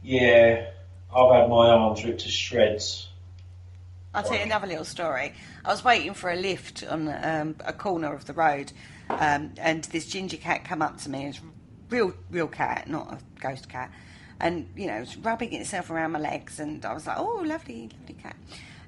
Yeah. I've had my arms ripped to shreds. I'll tell you another little story. I was waiting for a lift on a corner of the road, and this ginger cat come up to me. It's a real cat, not a ghost cat. And, it was rubbing itself around my legs, and I was like, oh, lovely cat.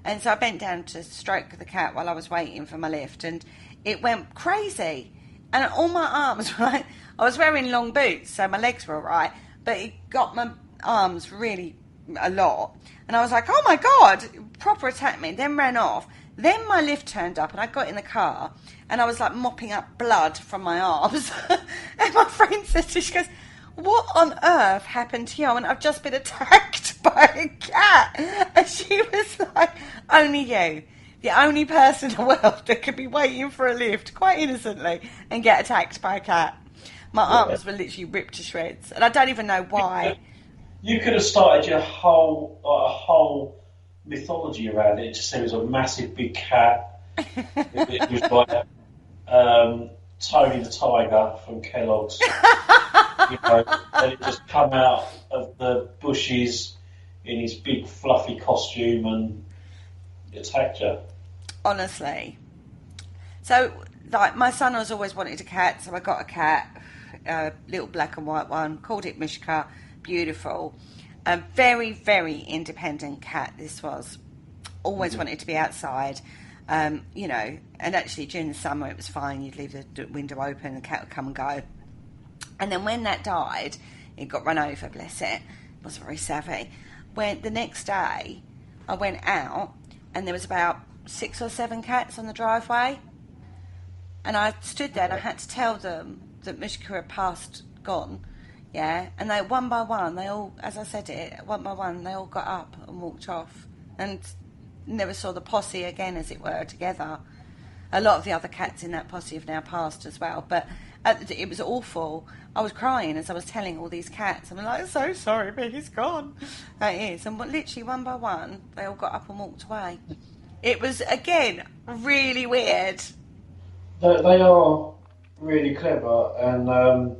And so I bent down to stroke the cat while I was waiting for my lift, and it went crazy. And all my arms were like, I was wearing long boots, so my legs were all right, but it got my arms really a lot. And I was like, oh my God, proper attacked me, then ran off. Then my lift turned up and I got in the car and I was like mopping up blood from my arms. And my friend said to me, she goes, what on earth happened to you? And I've just been attacked by a cat. And she was like, only you. The only person in the world that could be waiting for a lift quite innocently and get attacked by a cat. My arms were literally ripped to shreds. And I don't even know why. You could have started your whole mythology around it. It just said it was a massive big cat. It was like Tony the Tiger from Kellogg's. And it just come out of the bushes in his big fluffy costume and attacked you. Honestly. So, like, my son has always wanted a cat, so I got a cat, a little black and white one, called it Mishka. Beautiful. A very, very independent cat this was. Always wanted to be outside, and actually during the summer it was fine. You'd leave the window open, the cat would come and go. And then when that died, it got run over, bless it. wasn't very savvy. When the next day, I went out and there was about 6 or 7 cats on the driveway, and I stood there and I had to tell them that Mushka had gone, yeah, and they one by one, they all, as I said it, one by one, they all got up and walked off, and never saw the posse again, as it were, together. A lot of the other cats in that posse have now passed as well, but it was awful. I was crying as I was telling all these cats. I'm like, so sorry, but he's gone. That is. And literally one by one, they all got up and walked away. It was, again, really weird. They are really clever, and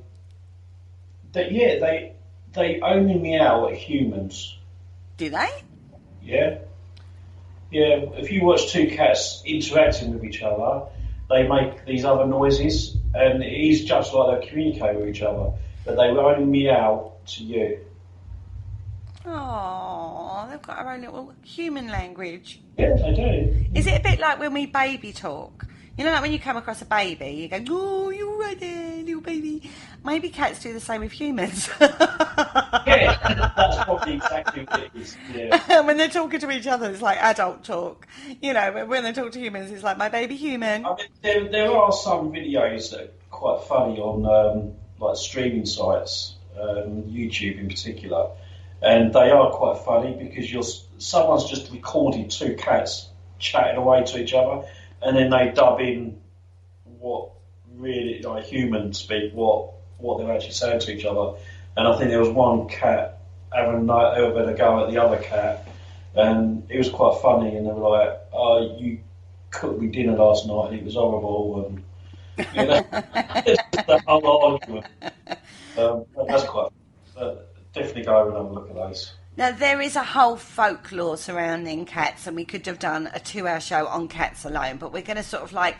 they only meow at humans. Do they? Yeah. Yeah, if you watch 2 cats interacting with each other, they make these other noises, and it is just like they communicate with each other, but they will only meow to you. Oh, they've got our own little human language. Yeah, they do. Is it a bit like when we baby talk? You know, like when you come across a baby, you go, oh, you're right there, little baby. Maybe cats do the same with humans. Yeah, that's probably exactly what it is. Yeah. When they're talking to each other, it's like adult talk. You know, but when they talk to humans, it's like my baby human. I mean, there are some videos that are quite funny on like streaming sites, YouTube in particular, and they are quite funny because someone's just recorded 2 cats chatting away to each other, and then they dub in what really like human speak, what they're actually saying to each other. And I think there was one cat having a go at the other cat, and it was quite funny. And they were like, "Oh, you cooked me dinner last night, and it was horrible." And you know, the whole argument. That's quite. Definitely go over and have a look at those. Now, there is a whole folklore surrounding cats, and we could have done a 2-hour show on cats alone, but we're going to sort of like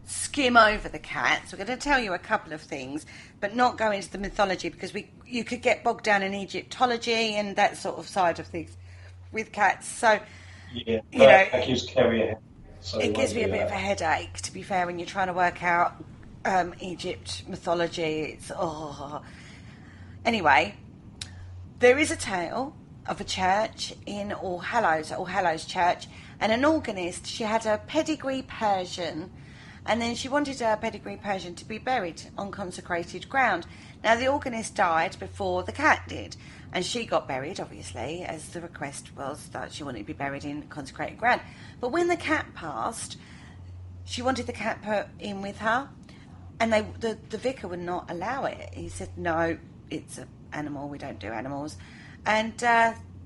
skim over the cats. We're going to tell you a couple of things, but not go into the mythology, because you could get bogged down in Egyptology and that sort of side of things with cats. So, yeah, that gives Kerry a headache. So it gives me a bit of a headache, to be fair, when you're trying to work out Egypt mythology. Anyway, there is a tale of a church in All Hallows Church, and an organist. She had a pedigree Persian, and then she wanted her pedigree Persian to be buried on consecrated ground. Now, the organist died before the cat did, and she got buried, obviously, as the request was that she wanted to be buried in consecrated ground. But when the cat passed, she wanted the cat put in with her, and the vicar would not allow it. He said, no, it's an animal, we don't do animals. And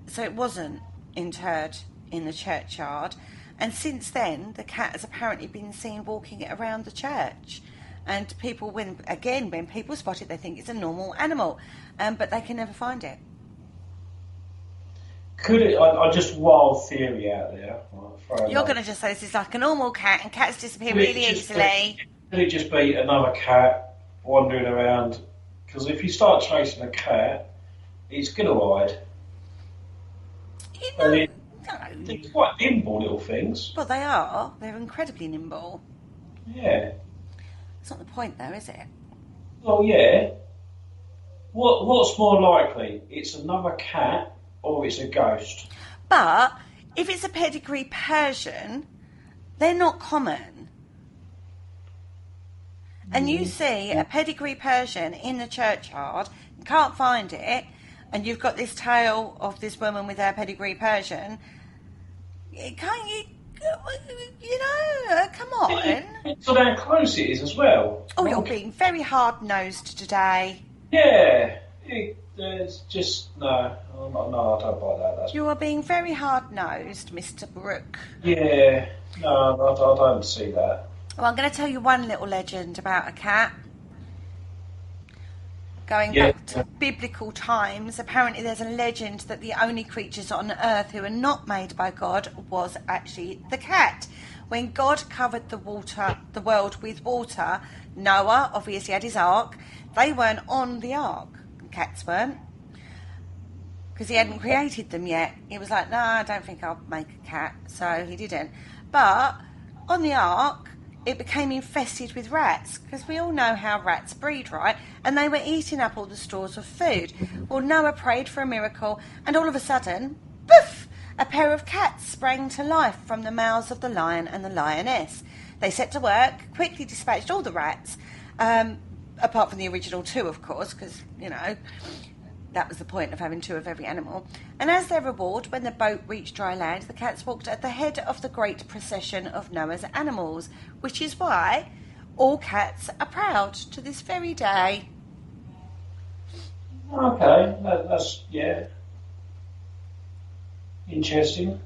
so it wasn't interred in the churchyard. And since then, the cat has apparently been seen walking it around the church. And people, when people spot it, they think it's a normal animal, but they can never find it. Could it? I just wild theory out there. You're going to just say this is like a normal cat, and cats disappear really easily. Could it just be another cat wandering around? Because if you start chasing a cat, it's going to hide. They're quite nimble little things. Well, they are. They're incredibly nimble. Yeah. That's not the point, though, is it? Well, yeah. What's more likely? It's another cat or it's a ghost? But if it's a pedigree Persian, they're not common. And you see a pedigree Persian in the churchyard, you can't find it, and you've got this tale of this woman with her pedigree Persian. Can't you know, come on. So how close it is as well. Oh, you're being very hard-nosed today. Yeah. It's just, no, I don't buy that. You are being very hard-nosed, Mr. Rook. Yeah, no, I don't see that. Well, I'm going to tell you one little legend about a cat. Going back to biblical times, apparently there's a legend that the only creatures on earth who are not made by God was actually the cat. When God covered the world with water, Noah obviously had his ark. They weren't on the ark. Cats weren't. Because he hadn't created them yet. He was like, no, I don't think I'll make a cat. So he didn't. But on the ark, it became infested with rats, because we all know how rats breed, right? And they were eating up all the stores of food. Well, Noah prayed for a miracle, and all of a sudden, poof, a pair of cats sprang to life from the mouths of the lion and the lioness. They set to work, quickly dispatched all the rats, apart from the original 2, of course, because, you know, that was the point of having 2 of every animal. And as their reward, when the boat reached dry land, the cats walked at the head of the great procession of Noah's animals, which is why all cats are proud to this very day. Okay, that's, yeah, interesting.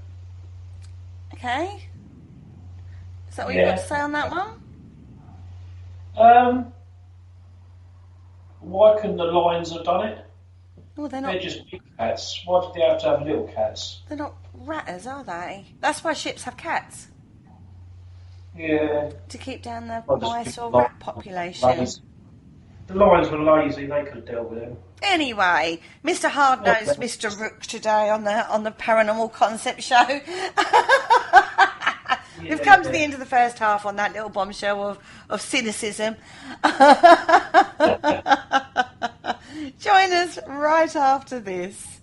Okay. Is that what you've got to say on that one? Why couldn't the lions have done it? Well, they're not. They're just big cats. Why did they have to have little cats? They're not ratters, are they? That's why ships have cats. Yeah. To keep down the mice or rat population. Lazy. The lions were lazy. They could have dealt with them. Anyway, Mr. Hard-Nosed, Mr. Rook today on the Paranormal Concept Show. We've come to the end of the first half on that little bombshell of cynicism. Join us right after this.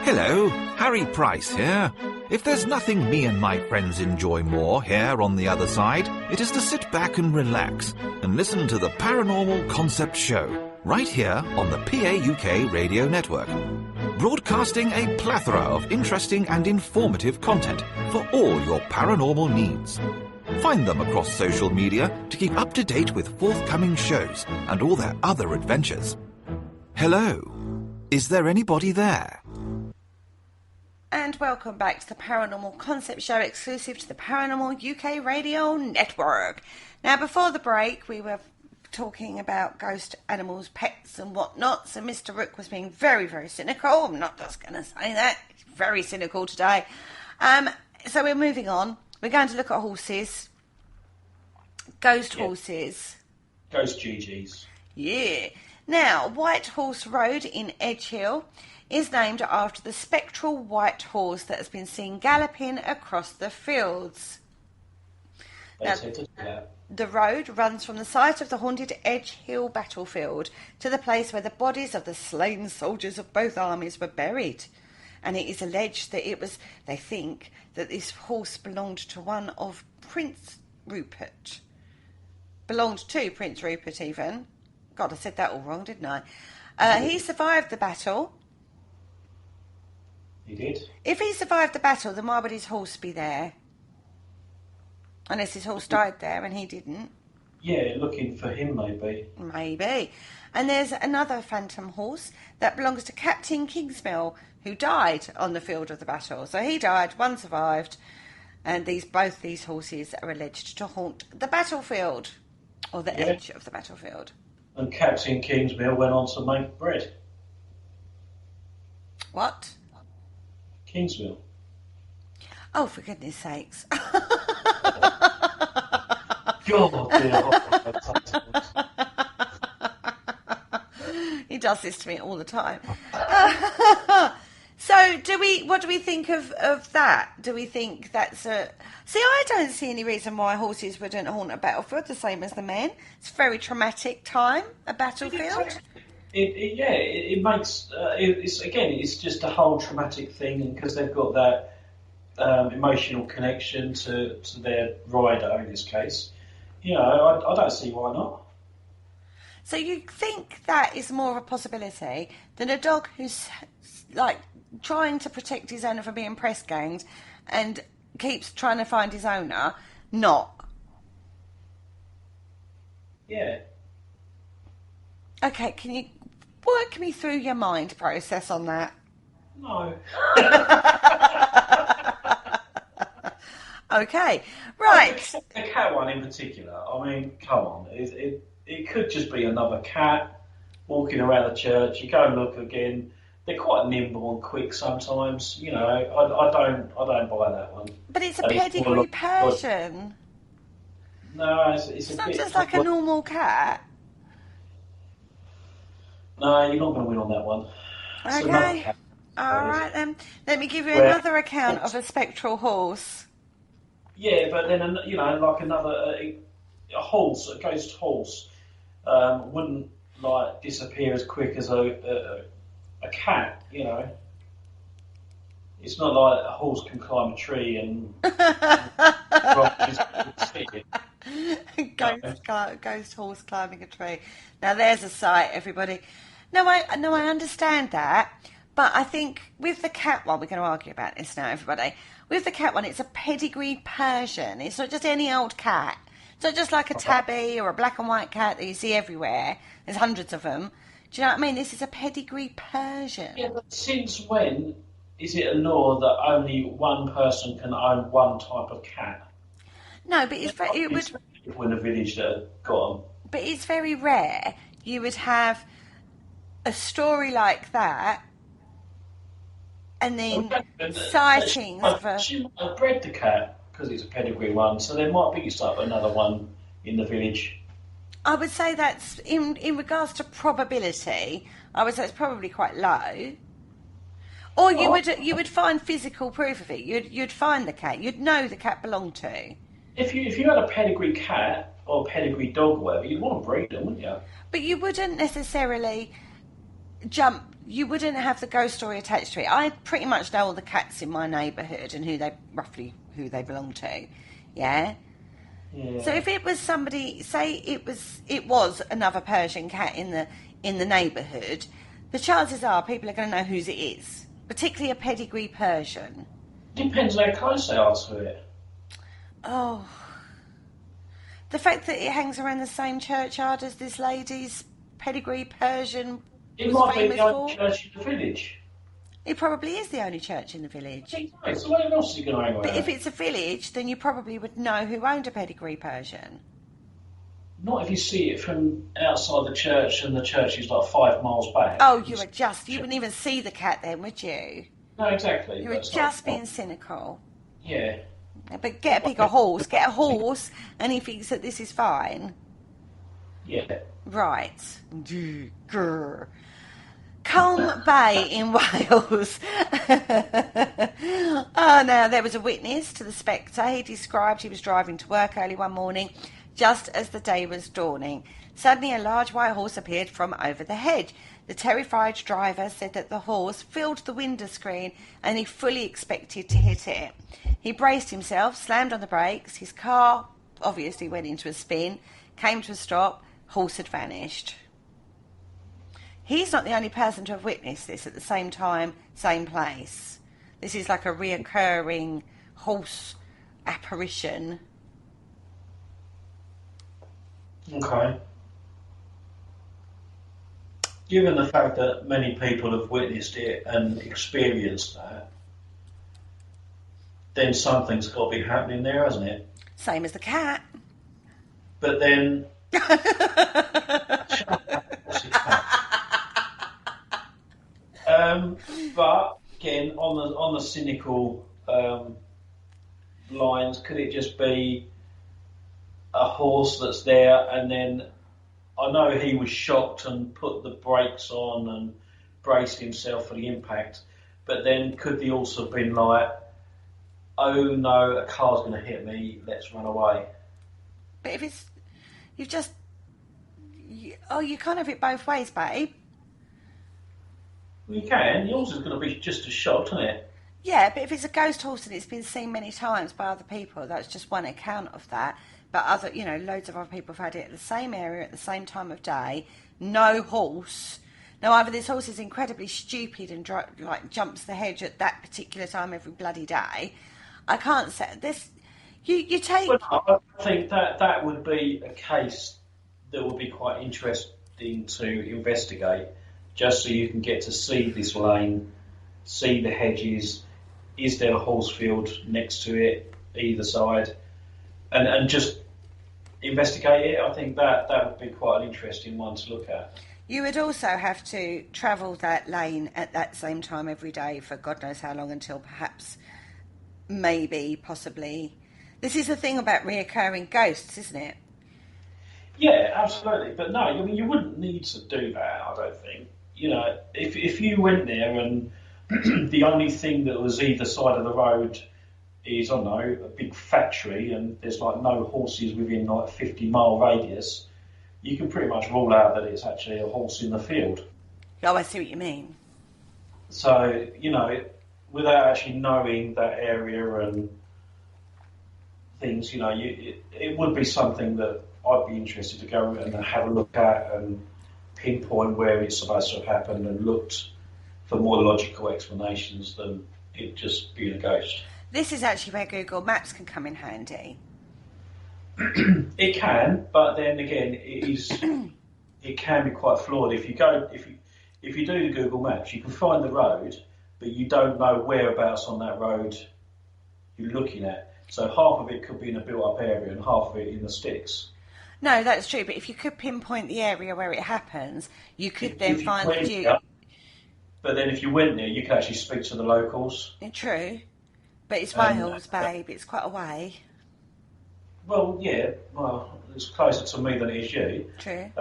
Hello, Harry Price here. If there's nothing me and my friends enjoy more here on the other side, it is to sit back and relax and listen to the Paranormal Concept Show, right here on the PAUK Radio Network. Broadcasting a plethora of interesting and informative content for all your paranormal needs. Find them across social media to keep up to date with forthcoming shows and all their other adventures. Hello, is there anybody there? And welcome back to the Paranormal Concept Show, exclusive to the Paranormal UK Radio Network. Now, before the break, we were talking about ghost animals, pets and whatnot, so Mr. Rook was being very, very cynical. I'm not just going to say that. He's very cynical today. So we're moving on. We're going to look at horses. Ghost horses. Ghost GGs. Yeah. Now, White Horse Road in Edge Hill is named after the spectral white horse that has been seen galloping across the fields. Now, the road runs from the site of the haunted Edge Hill battlefield to the place where the bodies of the slain soldiers of both armies were buried. And it is alleged that they think that this horse belonged to one of Prince Rupert. Belonged to Prince Rupert, even. God, I said that all wrong, didn't I? He survived the battle. He did? If he survived the battle, then why would his horse be there? Unless his horse died there and he didn't. Yeah, looking for him, maybe. Maybe. And there's another phantom horse that belongs to Captain Kingsmill, who died on the field of the battle. So he died, one survived, and both these horses are alleged to haunt the battlefield, or the edge of the battlefield. And Captain Kingsmill went on to make bread. What? Kingsmill. Oh, for goodness sakes. God, dear. He does this to me all the time. So, what do we think of that? Do we think that's a... See, I don't see any reason why horses wouldn't haunt a battlefield the same as the men. It's a very traumatic time, a battlefield. It makes... it's just a whole traumatic thing, and because they've got that emotional connection to their rider, in this case, you know, I don't see why not. So you think that is more of a possibility than a dog who's, like, trying to protect his owner from being press ganged and keeps trying to find his owner, not? Yeah. Okay, can you work me through your mind process on that? No. Okay, right. The cat one in particular, I mean, come on. It could just be another cat walking around the church. You go and look again. They're quite nimble and quick sometimes. You know, I don't buy that one. But it's a pedigree Persian. No, it's It's a not bit just like a normal cat. No, you're not going to win on that one. It's another Okay. cat. All right then. Let me give you Where- another account of a spectral horse. Yeah, but then like another a horse, a ghost horse, wouldn't like disappear as quick as a cat. You know, it's not like a horse can climb a tree and see it. Ghost horse climbing a tree. Now there's a sight, everybody. No, I understand that, but I think with the cat one, we're going to argue about this now, everybody. With the cat one, it's a pedigree Persian. It's not just any old cat. It's not just like a tabby or a black and white cat that you see everywhere. There's hundreds of them. Do you know what I mean? This is a pedigree Persian. Yeah, but since when is it a law that only one person can own one type of cat? No, but it would. People in the village that have got them. But it's very rare you would have a story like that, and then sightings of a... She might have bred the cat because it's a pedigree one, so there might be another one in the village. I would say that's, in regards to probability, I would say it's probably quite low. Or you would find physical proof of it. You'd find the cat. You'd know the cat belonged to. If you had a pedigree cat or a pedigree dog or whatever, you'd want to breed them, wouldn't you? But you wouldn't necessarily you wouldn't have the ghost story attached to it. I pretty much know all the cats in my neighbourhood and who they belong to. Yeah? Yeah. So if it was somebody, say it was another Persian cat in the neighbourhood, the chances are people are going to know whose it is, particularly a pedigree Persian. Depends how close they are to it. Oh, the fact that it hangs around the same churchyard as this lady's pedigree Persian It was might be famous the only for. church in the village. It probably is the only church in the village. So what else is he going to hang around? But if it's a village, then you probably would know who owned a pedigree Persian. Not if you see it from outside the church and the church is like 5 miles back. Oh, you wouldn't even see the cat then, would you? No, exactly. You were just being cynical. Yeah. But get a bigger horse. Get a horse, and he thinks that this is fine. Yeah. Right. Grr. Culm Bay in Wales. Now, there was a witness to the spectre. He described he was driving to work early one morning, just as the day was dawning. Suddenly, a large white horse appeared from over the hedge. The terrified driver said that the horse filled the window screen and he fully expected to hit it. He braced himself, slammed on the brakes. His car obviously went into a spin, came to a stop. Horse had vanished. He's not the only person to have witnessed this at the same time, same place. This is like a reoccurring horse apparition. Okay. Given the fact that many people have witnessed it and experienced that, then something's got to be happening there, hasn't it? Same as the cat. But then... But again, on the cynical lines, could it just be a horse that's there, and then I know he was shocked and put the brakes on and braced himself for the impact, but then could he also have been like, oh no, a car's going to hit me, let's run away? But if it's, you can't have it both ways, babe. Well, you can. Yours is going to be just as shocked, isn't it? Yeah, but if it's a ghost horse and it's been seen many times by other people, that's just one account of that. But loads of other people have had it at the same area at the same time of day. No horse. Now, either this horse is incredibly stupid and jumps the hedge at that particular time every bloody day. I can't say this. You take. Well, no, I think that would be a case that would be quite interesting to investigate, just so you can get to see this lane, see the hedges. Is there a horse field next to it, either side, and just investigate it? I think that would be quite an interesting one to look at. You would also have to travel that lane at that same time every day for God knows how long, until perhaps, maybe, possibly. This is the thing about reoccurring ghosts, isn't it? Yeah, absolutely. But no, I mean, you wouldn't need to do that, I don't think. You know, if you went there and the only thing that was either side of the road is, I don't know, a big factory, and there's like no horses within like 50-mile radius, you can pretty much rule out that it's actually a horse in the field. Oh, I see what you mean. So, without actually knowing that area and things, it would be something that I'd be interested to go and have a look at and pinpoint where it's supposed to have happened and looked for more logical explanations than it just being a ghost. This is actually where Google Maps can come in handy. It can, but then again, it can be quite flawed. If you do the Google Maps, you can find the road, but you don't know whereabouts on that road you're looking at. So half of it could be in a built-up area and half of it in the sticks. No, that's true. But if you could pinpoint the area where it happens, you could then find the view. But then if you went there, you could actually speak to the locals. True. But it's Wales, babe. It's quite a way. Well, yeah. Well, it's closer to me than it is you. True.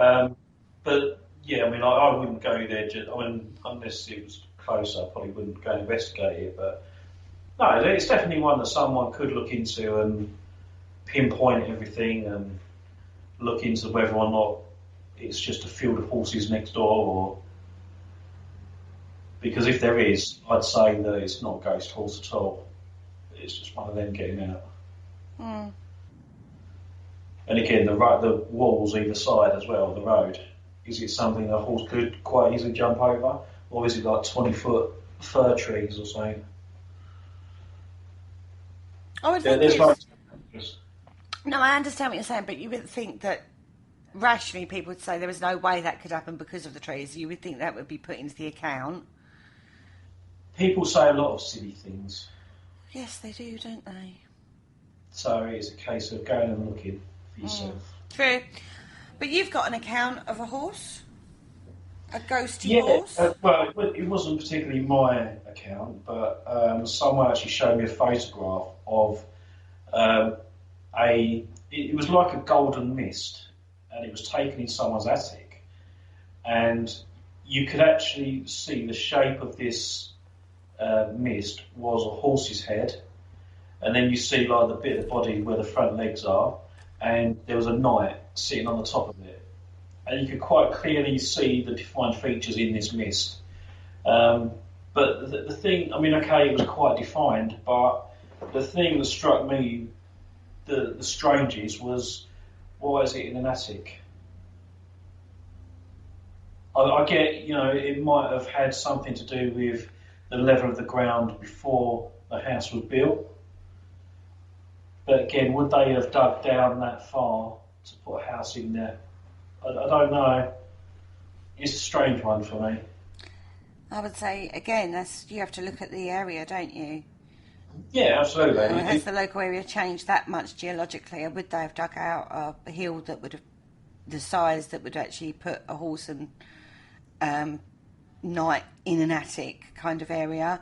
But, yeah, I mean, I wouldn't go there. Unless it was closer, I probably wouldn't go and investigate it. But, no, it's definitely one that someone could look into and pinpoint everything and look into whether or not it's just a field of horses next door, or... Because if there is, I'd say that it's not a ghost horse at all. It's just one of them getting out. Mm. And again, the walls either side as well of the road. Is it something a horse could quite easily jump over? Or is it like 20-foot fir trees or something? I would think No, I understand what you're saying, but you would think that rationally people would say there was no way that could happen because of the trees. You would think that would be put into the account. People say a lot of silly things. Yes, they do, don't they? So it's a case of going and looking for yourself. True. But you've got an account of a horse? A ghosty horse? Well, it wasn't particularly my account, but someone actually showed me a photograph of it was like a golden mist, and it was taken in someone's attic, and you could actually see the shape of this mist was a horse's head, and then you see like the bit of the body where the front legs are, and there was a knight sitting on the top of it, and you could quite clearly see the defined features in this mist. But the thing, I mean, okay, it was quite defined, but the thing that struck me the strangest was, why is it in an attic? I get, it might have had something to do with the level of the ground before the house was built. But again, would they have dug down that far to put a house in there? I don't know. It's a strange one for me. I would say, again, you have to look at the area, don't you? Yeah, absolutely. Has the local area changed that much geologically, or would they have dug out a hill that would have the size that would actually put a horse and knight in an attic kind of area?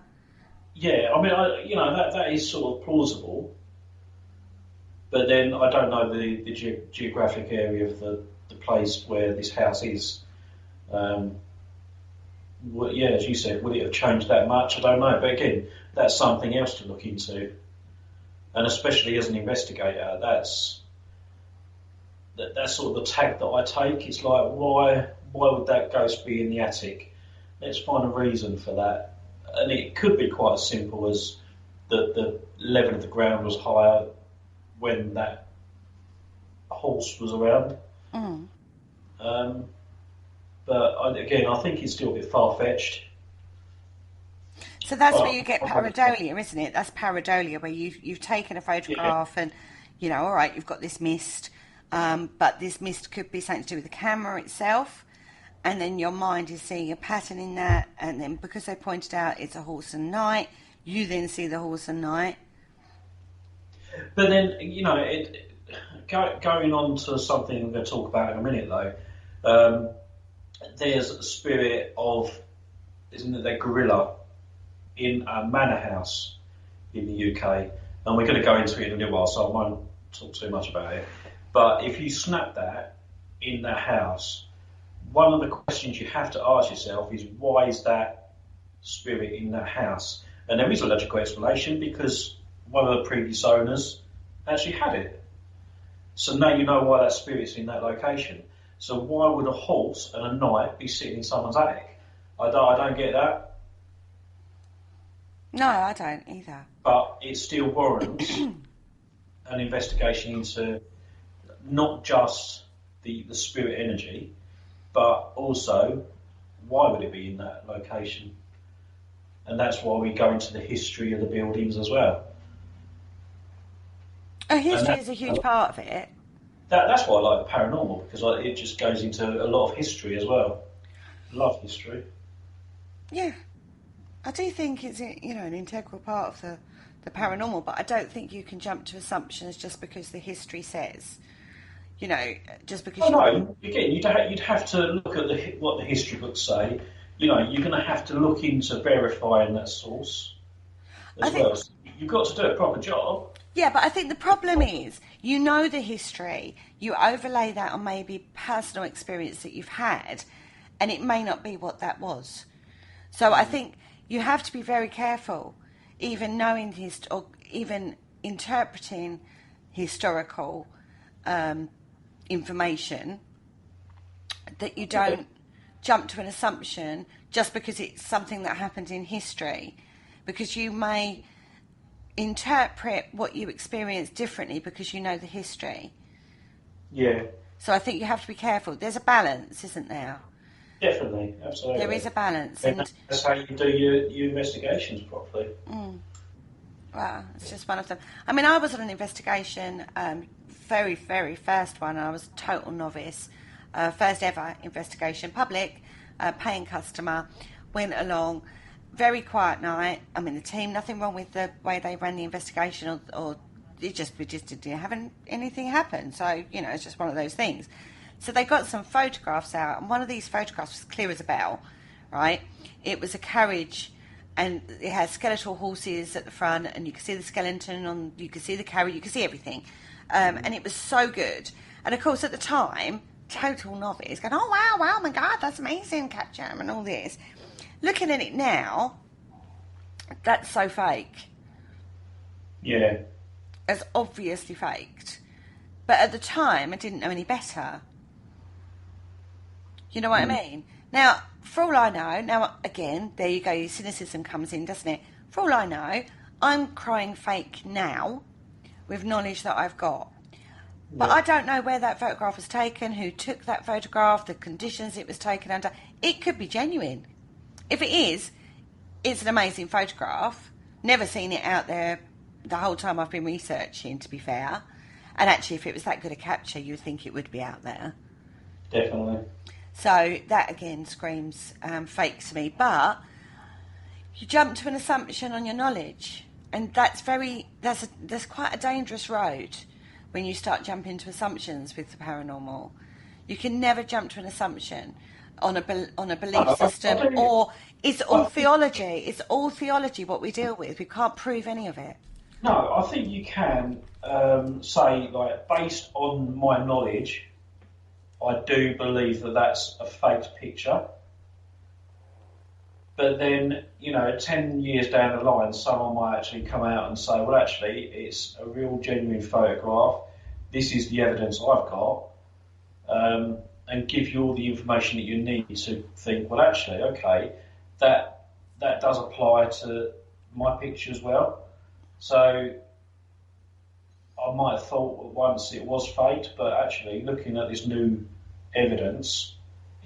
Yeah, I mean, that is sort of plausible. But then I don't know the geographic area of the place where this house is. As you said, would it have changed that much? I don't know. But again, that's something else to look into. And especially as an investigator, that's sort of the tack that I take. It's like, why would that ghost be in the attic? Let's find a reason for that. And it could be quite as simple as the level of the ground was higher when that horse was around. Mm. But I think it's still a bit far-fetched. So that's where you get pareidolia, isn't it? That's pareidolia, where you've taken a photograph and, all right, you've got this mist, but this mist could be something to do with the camera itself, and then your mind is seeing a pattern in that, and then because they pointed out it's a horse and knight, you then see the horse and knight. But then, going on to something we're going to talk about in a minute, though, there's a spirit of, isn't it, that gorilla in a manor house in the UK, and we're going to go into it in a little while, so I won't talk too much about it. But if you snap that in that house, one of the questions you have to ask yourself is, why is that spirit in that house. And there is a logical explanation because one of the previous owners actually had it. So now you know why that spirit's in that location. So why would a horse and a knight be sitting in someone's attic? I don't get that. No, I don't either. But it still warrants an investigation into not just the spirit energy, but also why would it be in that location? And that's why we go into the history of the buildings as well. History is a huge part of it. That's why I like the paranormal, because it just goes into a lot of history as well. I love history. Yeah. I do think it's, you know, an integral part of the paranormal, but I don't think you can jump to assumptions just because the history says. You know, just because. No, again, you'd have to look at what the history books say. You know, you're going to have to look into verifying that source as well. So you've got to do a proper job. Yeah, but I think the problem is, you know the history, you overlay that on maybe personal experience that you've had, and it may not be what that was. So I think you have to be very careful, even knowing or even interpreting historical information, that you don't jump to an assumption just because it's something that happened in history, because you may interpret what you experience differently because you know the history. Yeah. So I think you have to be careful. There's a balance, isn't there? Definitely, absolutely. There is a balance. And that's how you do your investigations properly. Well, it's just one of them. I mean, I was on an investigation, very, very first one. I was a total novice. First ever investigation, public, paying customer, went along. Very quiet night. I mean, the team, nothing wrong with the way they ran the investigation, or we just didn't have anything happen. So, you know, it's just one of those things. So they got some photographs out, and one of these photographs was clear as a bell, right? It was a carriage, and it had skeletal horses at the front, and you could see the skeleton, you could see the carriage, you could see everything. And it was so good. And, of course, at the time, total novice, going, oh, wow, my God, that's amazing, capture, and all this. Looking at it now, that's so fake. Yeah. It's obviously faked. But at the time, I didn't know any better. You know what I mean? Now, for all I know, again, there you go, your cynicism comes in, doesn't it? For all I know, I'm crying fake now with knowledge that I've got. But I don't know where that photograph was taken, who took that photograph, the conditions it was taken under. It could be genuine. If it is, it's an amazing photograph. Never seen it out there the whole time I've been researching, to be fair. And actually, if it was that good a capture, you would think it would be out there. Definitely. So that, again, screams fake to me. But you jump to an assumption on your knowledge. And that's quite a dangerous road when you start jumping to assumptions with the paranormal. You can never jump to an assumption on a belief system, or it's all theology. It's all theology what we deal with. We can't prove any of it. No, I think you can say, like, based on my knowledge, I do believe that that's a faked picture. But then, you know, 10 years down the line, someone might actually come out and say, well, actually, it's a real genuine photograph. This is the evidence I've got. And give you all the information that you need to think, well, actually, okay, that does apply to my picture as well. So I might have thought once it was faked, but actually, looking at this new evidence,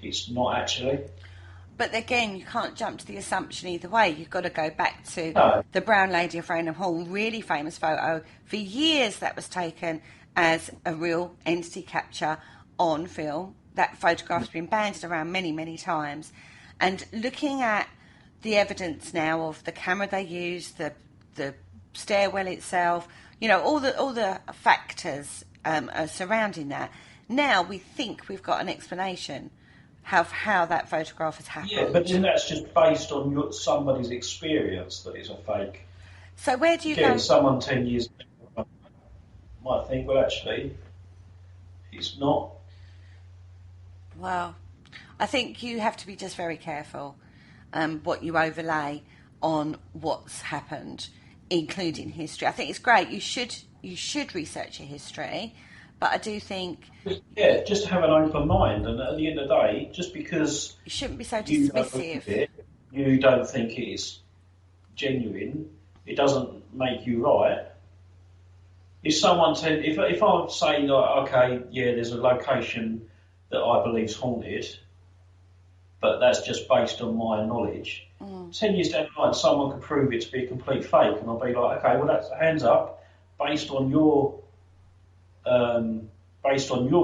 it's not actually. But again, you can't jump to the assumption either way. You've got to go back to the Brown Lady of Raynham Hall, really famous photo. For years, that was taken as a real entity capture on film. That photograph's been banded around many, many times. And looking at the evidence now of the camera they used, the stairwell itself, you know, all the factors surrounding that. Now we think we've got an explanation of how that photograph has happened. Yeah, but then that's just based on somebody's experience that it's a fake. So where do you go? Someone 10 years ago might think, well, actually, it's not. Well, I think you have to be just very careful. what you overlay on what's happened, including history. I think it's great. You should research your history, but I do think just have an open mind. And at the end of the day, just because you shouldn't be so you dismissive. You don't think it is genuine, it doesn't make you right. If someone said, if I say, like, okay, yeah, there's a location that I believe is haunted, but that's just based on my knowledge. 10 years down the line, someone could prove it to be a complete fake, and I'll be like, okay, well, that's hands up, based on your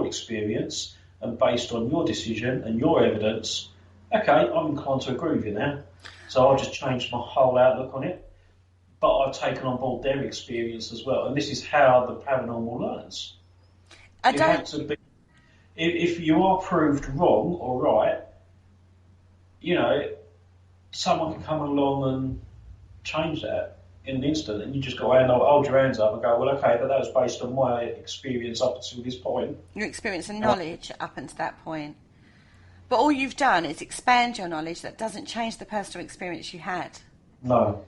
experience and based on your decision and your evidence. Okay, I'm inclined to agree with you now. So I'll just change my whole outlook on it. But I've taken on board their experience as well, and this is how the paranormal learns. If you are proved wrong or right, you know, someone can come along and change that in an instant, and you just go, hold your hands up and go, well, okay, but that was based on my experience up until this point. Your experience and knowledge up until that point. But all you've done is expand your knowledge. That doesn't change the personal experience you had. No.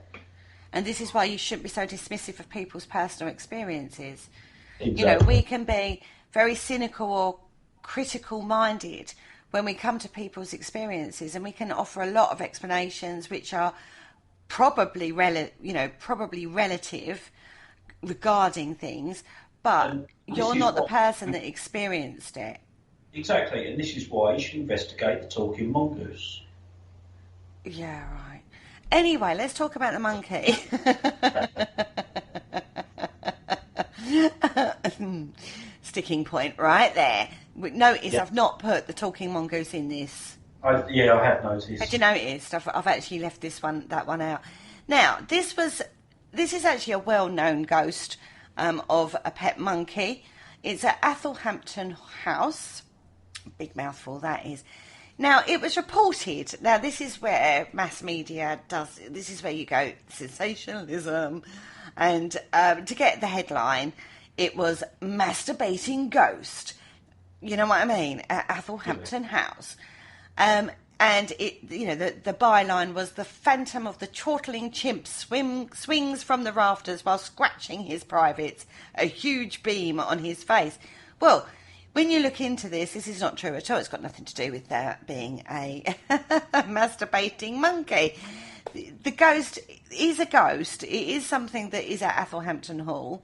And this is why you shouldn't be so dismissive of people's personal experiences. Exactly. You know, we can be very cynical or critical-minded when we come to people's experiences, and we can offer a lot of explanations which are probably relative regarding things, but you're not the person that experienced it. Exactly, and this is why you should investigate the talking mongoose. Yeah, right. Anyway, let's talk about the monkey. Sticking point right there. Notice I've not put the talking mongoose in this. I have noticed. Had you noticed? I've actually left that one out. Now, this is actually a well-known ghost of a pet monkey. It's at Athelhampton House. Big mouthful, that is. Now, it was reported. Now, this is where mass media does. This is where you go sensationalism, and to get the headline, it was masturbating ghost. You know what I mean? At Athelhampton House. And it, the byline was the phantom of the chortling chimp swings from the rafters while scratching his privates, a huge beam on his face. Well, when you look into this is not true at all. It's got nothing to do with that being a masturbating monkey. The ghost is a ghost. It is something that is at Athelhampton Hall.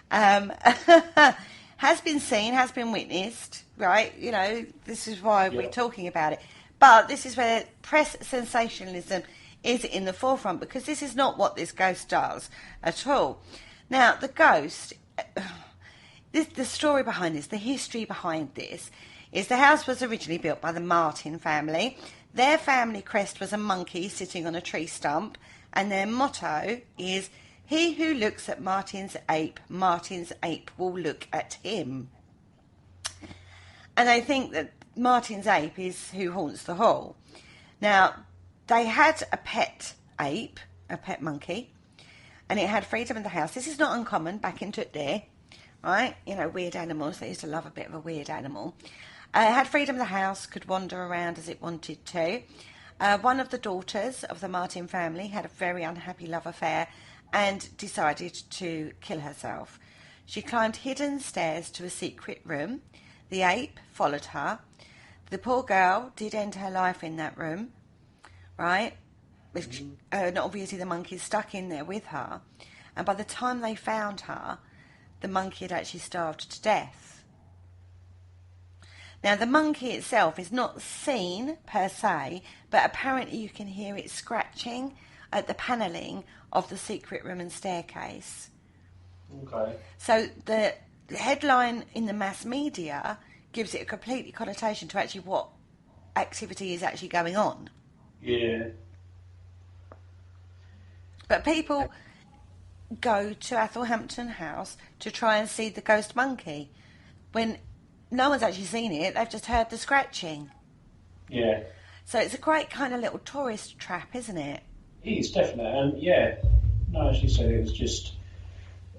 Has been seen, has been witnessed, right? You know, this is why we're talking about it. But this is where press sensationalism is in the forefront, because this is not what this ghost does at all. Now, the ghost, the story behind this, the history behind this, is the house was originally built by the Martin family. Their family crest was a monkey sitting on a tree stump, and their motto is, "He who looks at Martin's ape will look at him." And they think that Martin's ape is who haunts the hall. Now, they had a pet ape, a pet monkey, and it had freedom in the house. This is not uncommon back into it there, right? You know, weird animals. They used to love a bit of a weird animal. It had freedom in the house, could wander around as it wanted to. One of the daughters of the Martin family had a very unhappy love affair and decided to kill herself. She climbed hidden stairs to a secret room. The ape followed her. The poor girl did end her life in that room, right? And obviously the monkey's stuck in there with her. And by the time they found her, the monkey had actually starved to death. Now, the monkey itself is not seen per se, but apparently you can hear it scratching at the panelling of the secret room and staircase. Okay. So the headline in the mass media gives it a completely connotation to actually what activity is actually going on. Yeah. But people go to Athelhampton House to try and see the ghost monkey when no one's actually seen it. They've just heard the scratching. Yeah. So it's a great kind of little tourist trap, isn't it? It is, definitely. And yeah, no, as you said, it was just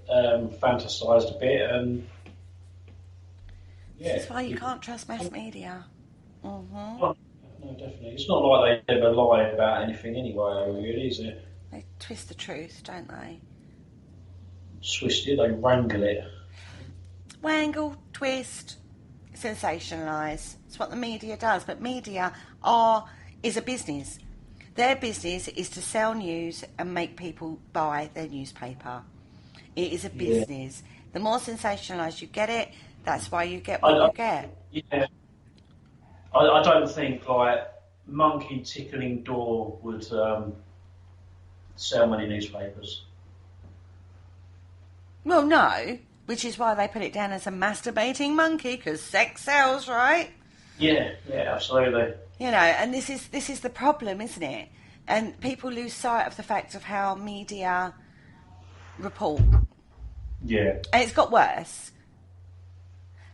fantasised a bit, and yeah. This is why you can't trust mass media. Mm-hmm. No, no, definitely. It's not like they ever lie about anything anyway, really, is it? They twist the truth, don't they? Twist it, they wrangle it. Wangle, twist, sensationalise. It's what the media does. But media is a business. Their business is to sell news and make people buy their newspaper. It is a business. Yeah. The more sensationalised you get it, that's why you get what you get. Yeah. I don't think, like, monkey tickling door would sell many newspapers. Well, no, which is why they put it down as a masturbating monkey, because sex sells, right? Yeah, absolutely. You know, and this is the problem, isn't it? And people lose sight of the fact of how media report. Yeah. And it's got worse.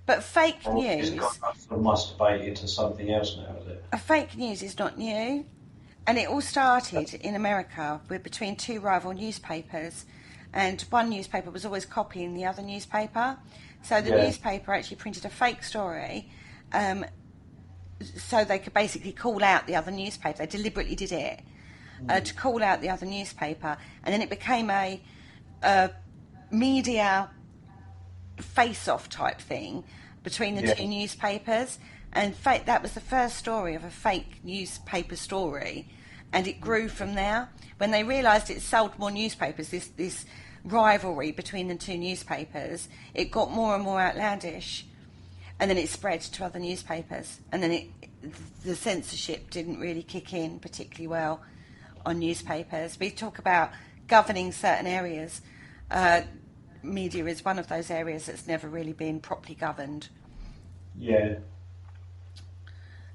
But fake news... It's got masturbate into something else now, is it? Fake news is not new. And it all started in America with between two rival newspapers. And one newspaper was always copying the other newspaper. So the newspaper actually printed a fake story so they could basically call out the other newspaper. They deliberately did it to call out the other newspaper. And then it became a media face-off type thing between the two newspapers. And that was the first story of a fake newspaper story. And it grew from there. When they realised it sold more newspapers, this rivalry between the two newspapers, it got more and more outlandish. And then it spread to other newspapers. And then the censorship didn't really kick in particularly well on newspapers. We talk about governing certain areas. Media is one of those areas that's never really been properly governed. Yeah.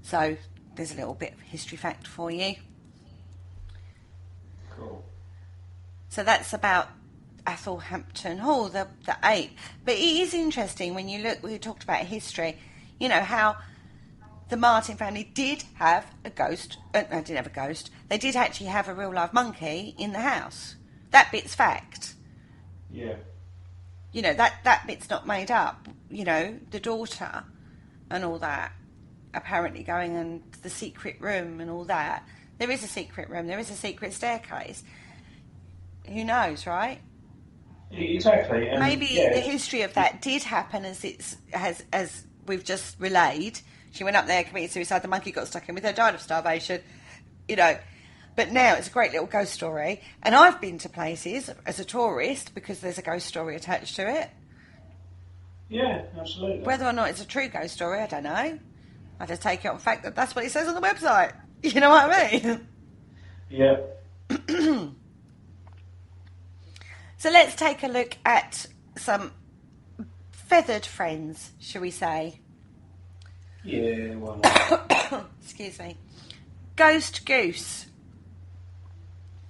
So there's a little bit of history fact for you. Cool. So that's about Athelhampton Hall, the 8th. But it is interesting when you look, we talked about history, you know, how the Martin family did have a ghost. No, didn't have a ghost. They did actually have a real live monkey in the house. That bit's fact. Yeah. You know, that bit's not made up. You know, the daughter and all that, apparently going in the secret room and all that. There is a secret room. There is a secret staircase. Who knows, right? Exactly. And maybe the history of that did happen as we've just relayed. She went up there, committed suicide. The monkey got stuck in with her, died of starvation. You know. But now it's a great little ghost story. And I've been to places as a tourist because there's a ghost story attached to it. Yeah, absolutely. Whether or not it's a true ghost story, I don't know. I just take it on fact that that's what it says on the website. You know what I mean? Yeah. So let's take a look at some feathered friends, shall we say? Yeah, why not? Excuse me. Ghost goose.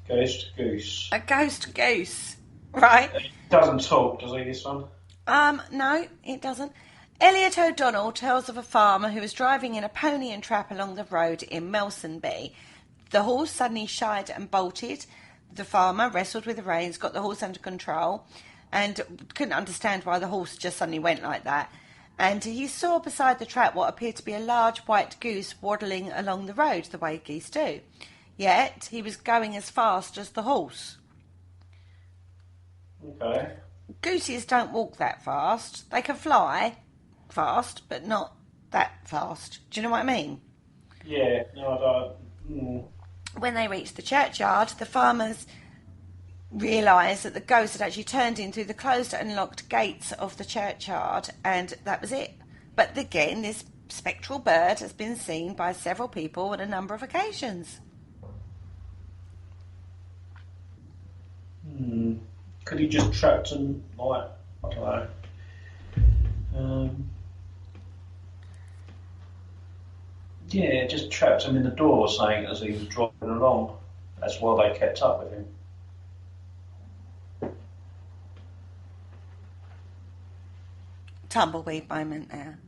Ghost goose. A ghost goose, right? It doesn't talk, does he, this one? No, it doesn't. Elliot O'Donnell tells of a farmer who was driving in a pony and trap along the road in Melsonby. The horse suddenly shied and bolted. The farmer wrestled with the reins, got the horse under control, and couldn't understand why the horse just suddenly went like that. And he saw beside the trap what appeared to be a large white goose waddling along the road the way geese do. Yet he was going as fast as the horse. Okay. Gooses don't walk that fast. They can fly fast, but not that fast. Do you know what I mean? Yeah, no, I don't. When they reached the churchyard, the farmers realised that the ghost had actually turned in through the closed and locked gates of the churchyard, and that was it. But again, this spectral bird has been seen by several people on a number of occasions. Could he just trapped him, like, I don't know. Yeah, just trapped him in the door or something as he was driving along. That's why they kept up with him. Tumbleweed moment there.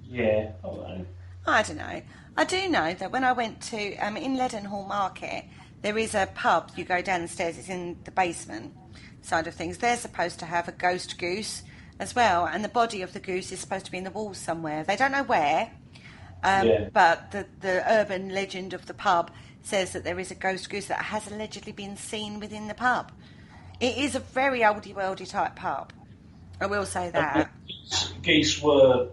Yeah, I don't know. I don't know. I do know that when I went to, in Leadenhall Market, there is a pub. You go down the stairs, it's in the basement side of things. They're supposed to have a ghost goose as well, and the body of the goose is supposed to be in the walls somewhere. They don't know where, But the urban legend of the pub says that there is a ghost goose that has allegedly been seen within the pub. It is a very oldie-worldy type pub. I will say that. Geese were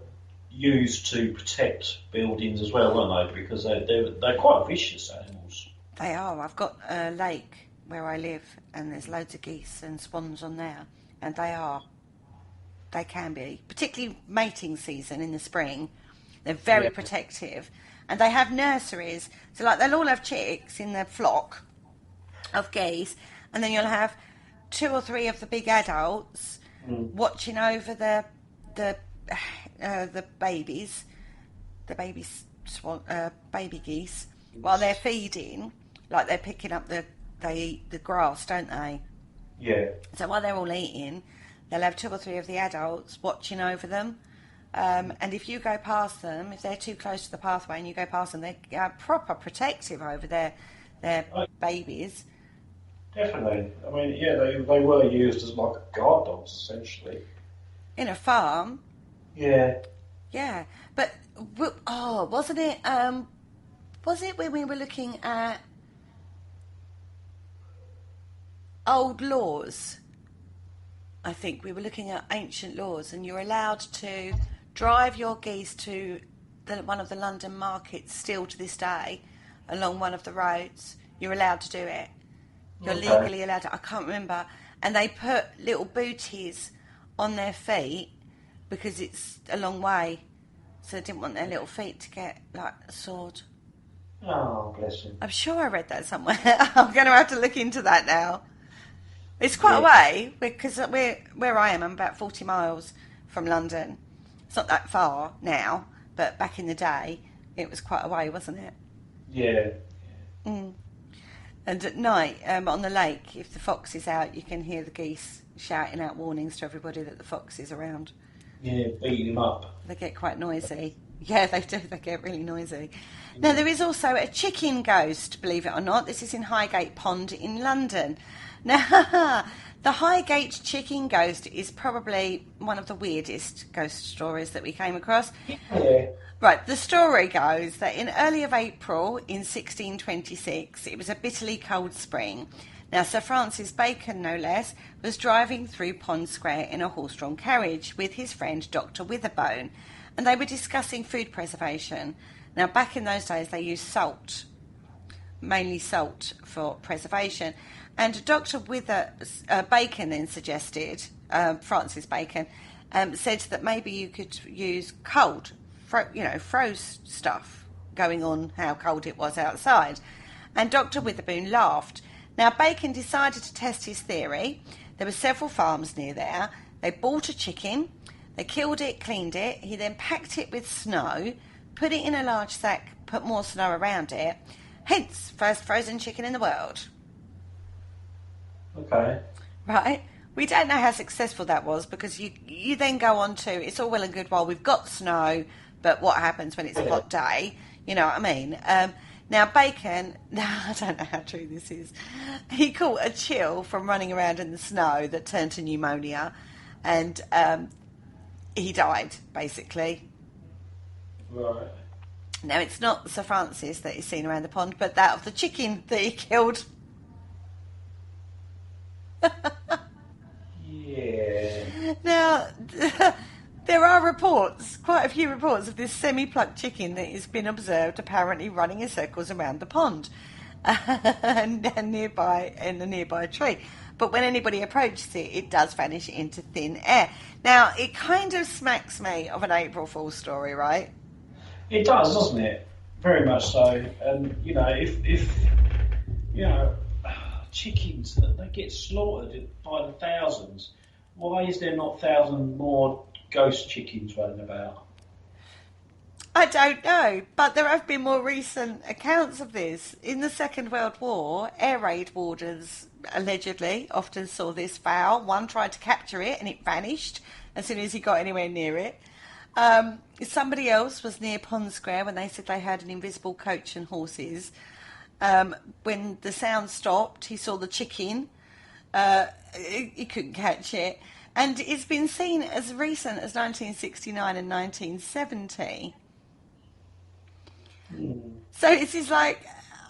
used to protect buildings as well, weren't they? Because they're quite vicious animals. They are. I've got a lake where I live, and there's loads of geese and swans on there, and they can be, particularly mating season in the spring. They're very protective, and they have nurseries. So, like, they'll all have chicks in their flock of geese, and then you'll have 2 or 3 of the big adults watching over the babies, baby geese, while they're feeding. Like, they're picking up they eat the grass, don't they? Yeah. So while they're all eating, they'll have 2 or 3 of the adults watching over them. And if you go past them, if they're too close to the pathway and you go past them, they're proper protective over their babies. Definitely. I mean, yeah, they were used as like guard dogs, essentially. In a farm. Yeah. Yeah. But, wasn't it, was it when we were looking at old laws? I think we were looking at ancient laws, and you're allowed to drive your geese to one of the London markets still to this day, along one of the roads. You're allowed to do it. You're legally allowed to. I can't remember. And they put little booties on their feet because it's a long way, so they didn't want their little feet to get, like, sored. Oh, bless him. I'm sure I read that somewhere. I'm going to have to look into that now. It's quite a way, because where I am, I'm about 40 miles from London. It's not that far now, but back in the day, it was quite a way, wasn't it? Yeah. Mm. And at night, on the lake, if the fox is out, you can hear the geese shouting out warnings to everybody that the fox is around. Yeah, beating him up. They get quite noisy. Yeah, they do. They get really noisy. Now, there is also a chicken ghost, believe it or not. This is in Highgate Pond in London. Now, the Highgate chicken ghost is probably one of the weirdest ghost stories that we came across. Yeah. Right, the story goes that in early of April in 1626, it was a bitterly cold spring. Now, Sir Francis Bacon, no less, was driving through Pond Square in a horse-drawn carriage with his friend Dr. Witherbone, and they were discussing food preservation. Now, back in those days, they used salt, mainly salt, for preservation. And Dr. Bacon then suggested, Francis Bacon, said that maybe you could use cold, froze stuff, going on how cold it was outside. And Dr. Witherbone laughed. Now, Bacon decided to test his theory. There were several farms near there. They bought a chicken. They killed it, cleaned it. He then packed it with snow, put it in a large sack, put more snow around it. Hence, first frozen chicken in the world. Okay. Right? We don't know how successful that was, because you then go on to, it's all well and good while we've got snow, but what happens when it's a hot day? You know what I mean? Now, Bacon, I don't know how true this is, he caught a chill from running around in the snow that turned to pneumonia, and he died, basically. Right. Now, it's not Sir Francis that is seen around the pond, but that of the chicken that he killed. Yeah. Now, there are reports, quite a few reports, of this semi-plucked chicken that has been observed apparently running in circles around the pond and nearby in a nearby tree. But when anybody approaches it, it does vanish into thin air. Now, it kind of smacks me of an April Fool's story, right? It does, doesn't it? Very much so. And, if chickens, they get slaughtered by the thousands, why is there not 1,000 more ghost chickens running about? I don't know, but there have been more recent accounts of this. In the Second World War, air raid wardens allegedly often saw this fowl. One tried to capture it and it vanished as soon as he got anywhere near it. Somebody else was near Pond Square when they said they heard an invisible coach and horses. When the sound stopped, he saw the chicken. He couldn't catch it. And it's been seen as recent as 1969 and 1970. So it's just like,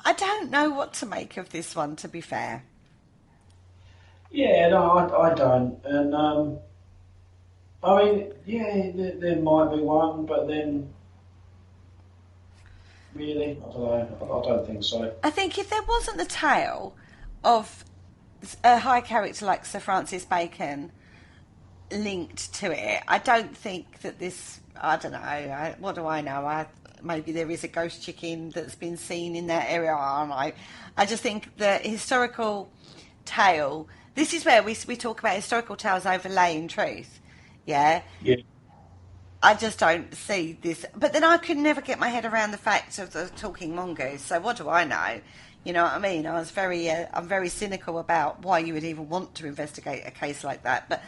I don't know what to make of this one, to be fair. Yeah, no, I don't. And, I mean, yeah, there might be one, but then, really, I don't know. I don't think so. I think if there wasn't the tale of a high character like Sir Francis Bacon linked to it, I don't think that this, I don't know, what do I know? Maybe there is a ghost chicken that's been seen in that area. I don't know. I just think the historical tale, this is where we talk about historical tales overlaying truth. Yeah? Yeah. I just don't see this. But then I could never get my head around the fact of the talking mongoose. So what do I know? You know what I mean? I'm very cynical about why you would even want to investigate a case like that. But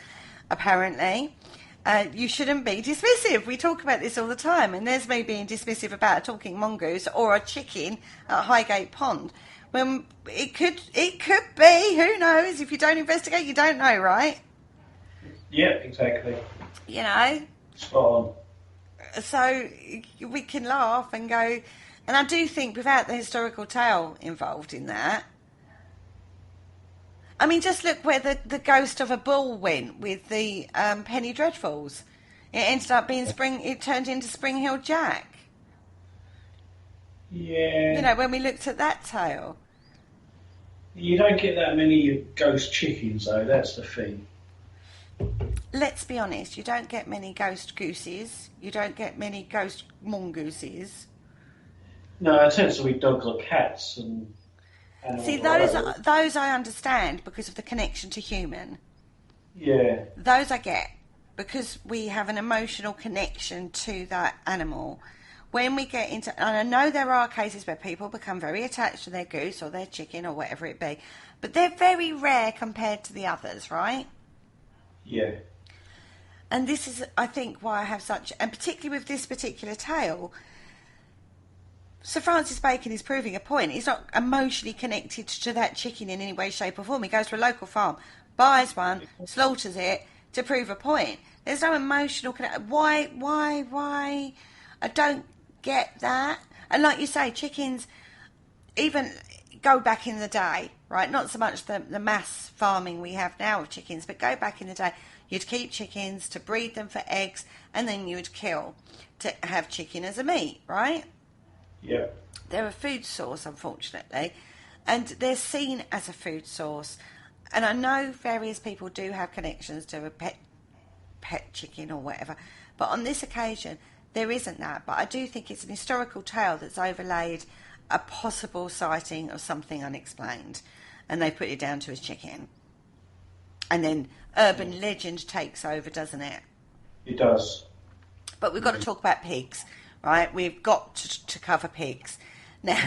apparently, you shouldn't be dismissive. We talk about this all the time, and there's me being dismissive about a talking mongoose or a chicken at Highgate Pond. When it could be, who knows? If you don't investigate, you don't know, right? Yeah, exactly. You know? Spot on. So we can laugh and go, and I do think without the historical tale involved in that, I mean, just look where the ghost of a bull went with the Penny Dreadfuls. It ended up being it turned into Spring Hill Jack. Yeah. You know, when we looked at that tale. You don't get that many ghost chickens, though, that's the thing. Let's be honest, you don't get many ghost gooses. You don't get many ghost mongooses. No, it tends to be dogs or cats and animals. See, like those I understand because of the connection to human. Yeah. Those I get because we have an emotional connection to that animal. When we get into, and I know there are cases where people become very attached to their goose or their chicken or whatever it be, but they're very rare compared to the others, right? Yeah. And this is, I think, why I have such, and particularly with this particular tale, Sir Francis Bacon is proving a point. He's not emotionally connected to that chicken in any way, shape or form. He goes to a local farm, buys one, slaughters it to prove a point. There's no emotional connection. Why? I don't get that. And like you say, chickens, even go back in the day, right? Not so much the mass farming we have now of chickens, but go back in the day. You'd keep chickens to breed them for eggs, and then you would kill to have chicken as a meat, right? Yeah. They're a food source, unfortunately, and they're seen as a food source. And I know various people do have connections to a pet chicken or whatever, but on this occasion, there isn't that. But I do think it's an historical tale that's overlaid a possible sighting of something unexplained, and they put it down to a chicken. And then urban legend takes over, doesn't it? It does. But we've got to talk about pigs, right? We've got to cover pigs. Now,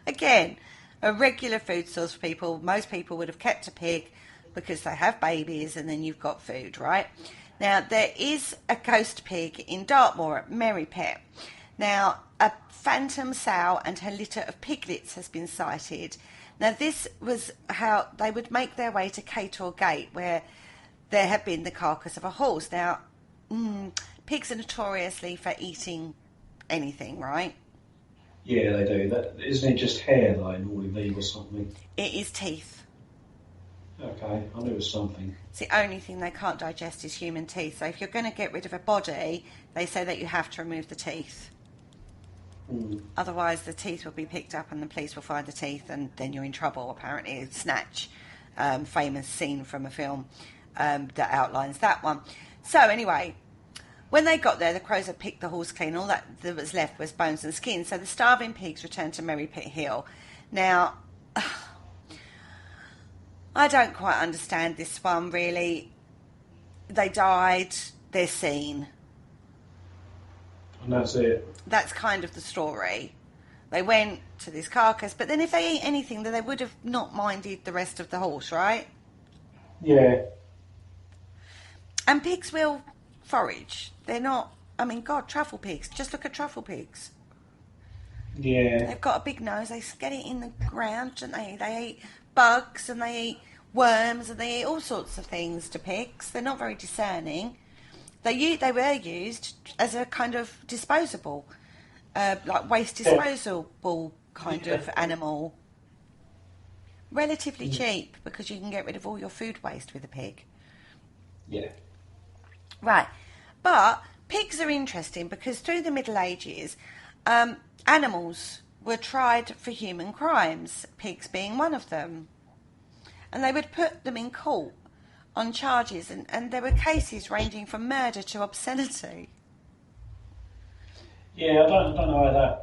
again, a regular food source for people. Most people would have kept a pig because they have babies and then you've got food, right? Now, there is a ghost pig in Dartmoor at Merrypet. Now, a phantom sow and her litter of piglets has been sighted. Now, this was how they would make their way to Cator Gate, where there had been the carcass of a horse. Now, pigs are notoriously for eating anything, right? Yeah, they do. That isn't it just hair they normally leave or something? It is teeth. Okay, I knew it was something. It's the only thing they can't digest is human teeth. So if you're going to get rid of a body, they say that you have to remove the teeth. Otherwise, the teeth will be picked up and the police will find the teeth and then you're in trouble, apparently. It's Snatch, famous scene from a film that outlines that one. So anyway, when they got there, the crows had picked the horse clean. All that was left was bones and skin. So the starving pigs returned to Merrypet Hill. Now, I don't quite understand this one, really. They died, they're seen. And that's it. That's kind of the story. They went to this carcass, but then if they eat anything, then they would have not minded the rest of the horse, right? Yeah. And pigs will forage. They're not, I mean, God, truffle pigs. Just look at truffle pigs. Yeah. They've got a big nose. They get it in the ground, don't they? They eat bugs and they eat worms and they eat all sorts of things to pigs. They're not very discerning. They were used as a kind of disposable. like waste disposable kind of animal. Relatively cheap because you can get rid of all your food waste with a pig. Yeah. Right. But pigs are interesting because through the Middle Ages, animals were tried for human crimes, pigs being one of them. And they would put them in court on charges, and there were cases ranging from murder to obscenity. Yeah, I don't know how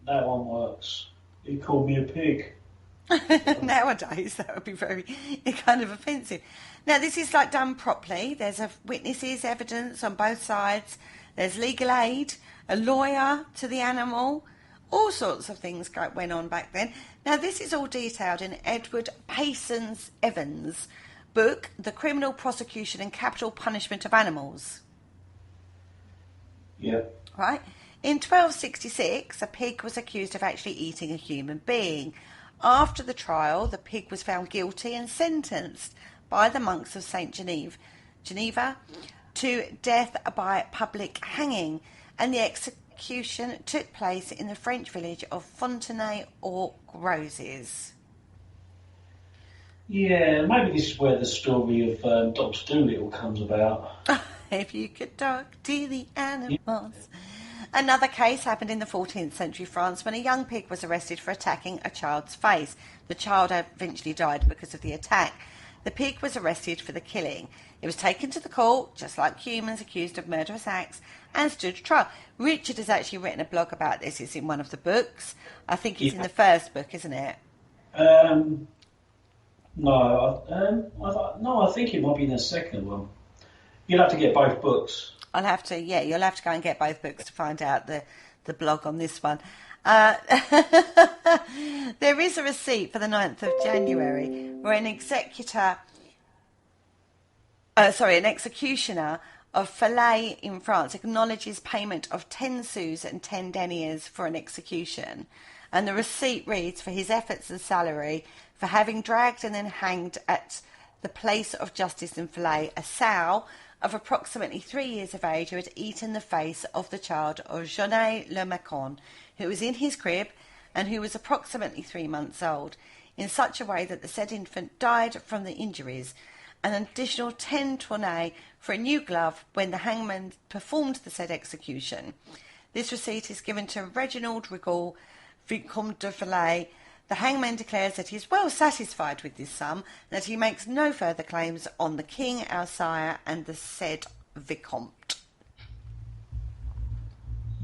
that one works. He called me a pig. Nowadays, that would be very kind of offensive. Now, this is like done properly. There's witnesses, evidence on both sides. There's legal aid, a lawyer to the animal. All sorts of things went on back then. Now, this is all detailed in Edward Payson's Evans' book, The Criminal Prosecution and Capital Punishment of Animals. Yeah. Right? In 1266, a pig was accused of actually eating a human being. After the trial, the pig was found guilty and sentenced by the monks of St. Geneva to death by public hanging, and the execution took place in the French village of Fontenay-aux-Roses. Yeah, maybe this is where the story of Dr. Dolittle comes about. If you could talk to the animals. Yeah. Another case happened in the 14th century France when a young pig was arrested for attacking a child's face. The child eventually died because of the attack. The pig was arrested for the killing. It was taken to the court, just like humans accused of murderous acts, and stood trial. Richard has actually written a blog about this. It's in one of the books. I think it's in the first book, isn't it? No, I think it might be in the second one. You'll have to get both books. You'll have to go and get both books to find out the blog on this one. There is a receipt for the 9th of January where an executioner of Falaise in France acknowledges payment of 10 sous and 10 deniers for an execution. And the receipt reads, for his efforts and salary for having dragged and then hanged at the place of justice in Falaise a sow of approximately 3 years of age who had eaten the face of the child of Jaunet Le Macon, who was in his crib and who was approximately 3 months old, in such a way that the said infant died from the injuries. An additional 10 tournées for a new glove when the hangman performed the said execution. This receipt is given to Reginald Rigaud, Vicomte de Falaise. The hangman declares that he is well satisfied with this sum and that he makes no further claims on the king, our sire, and the said Vicomte.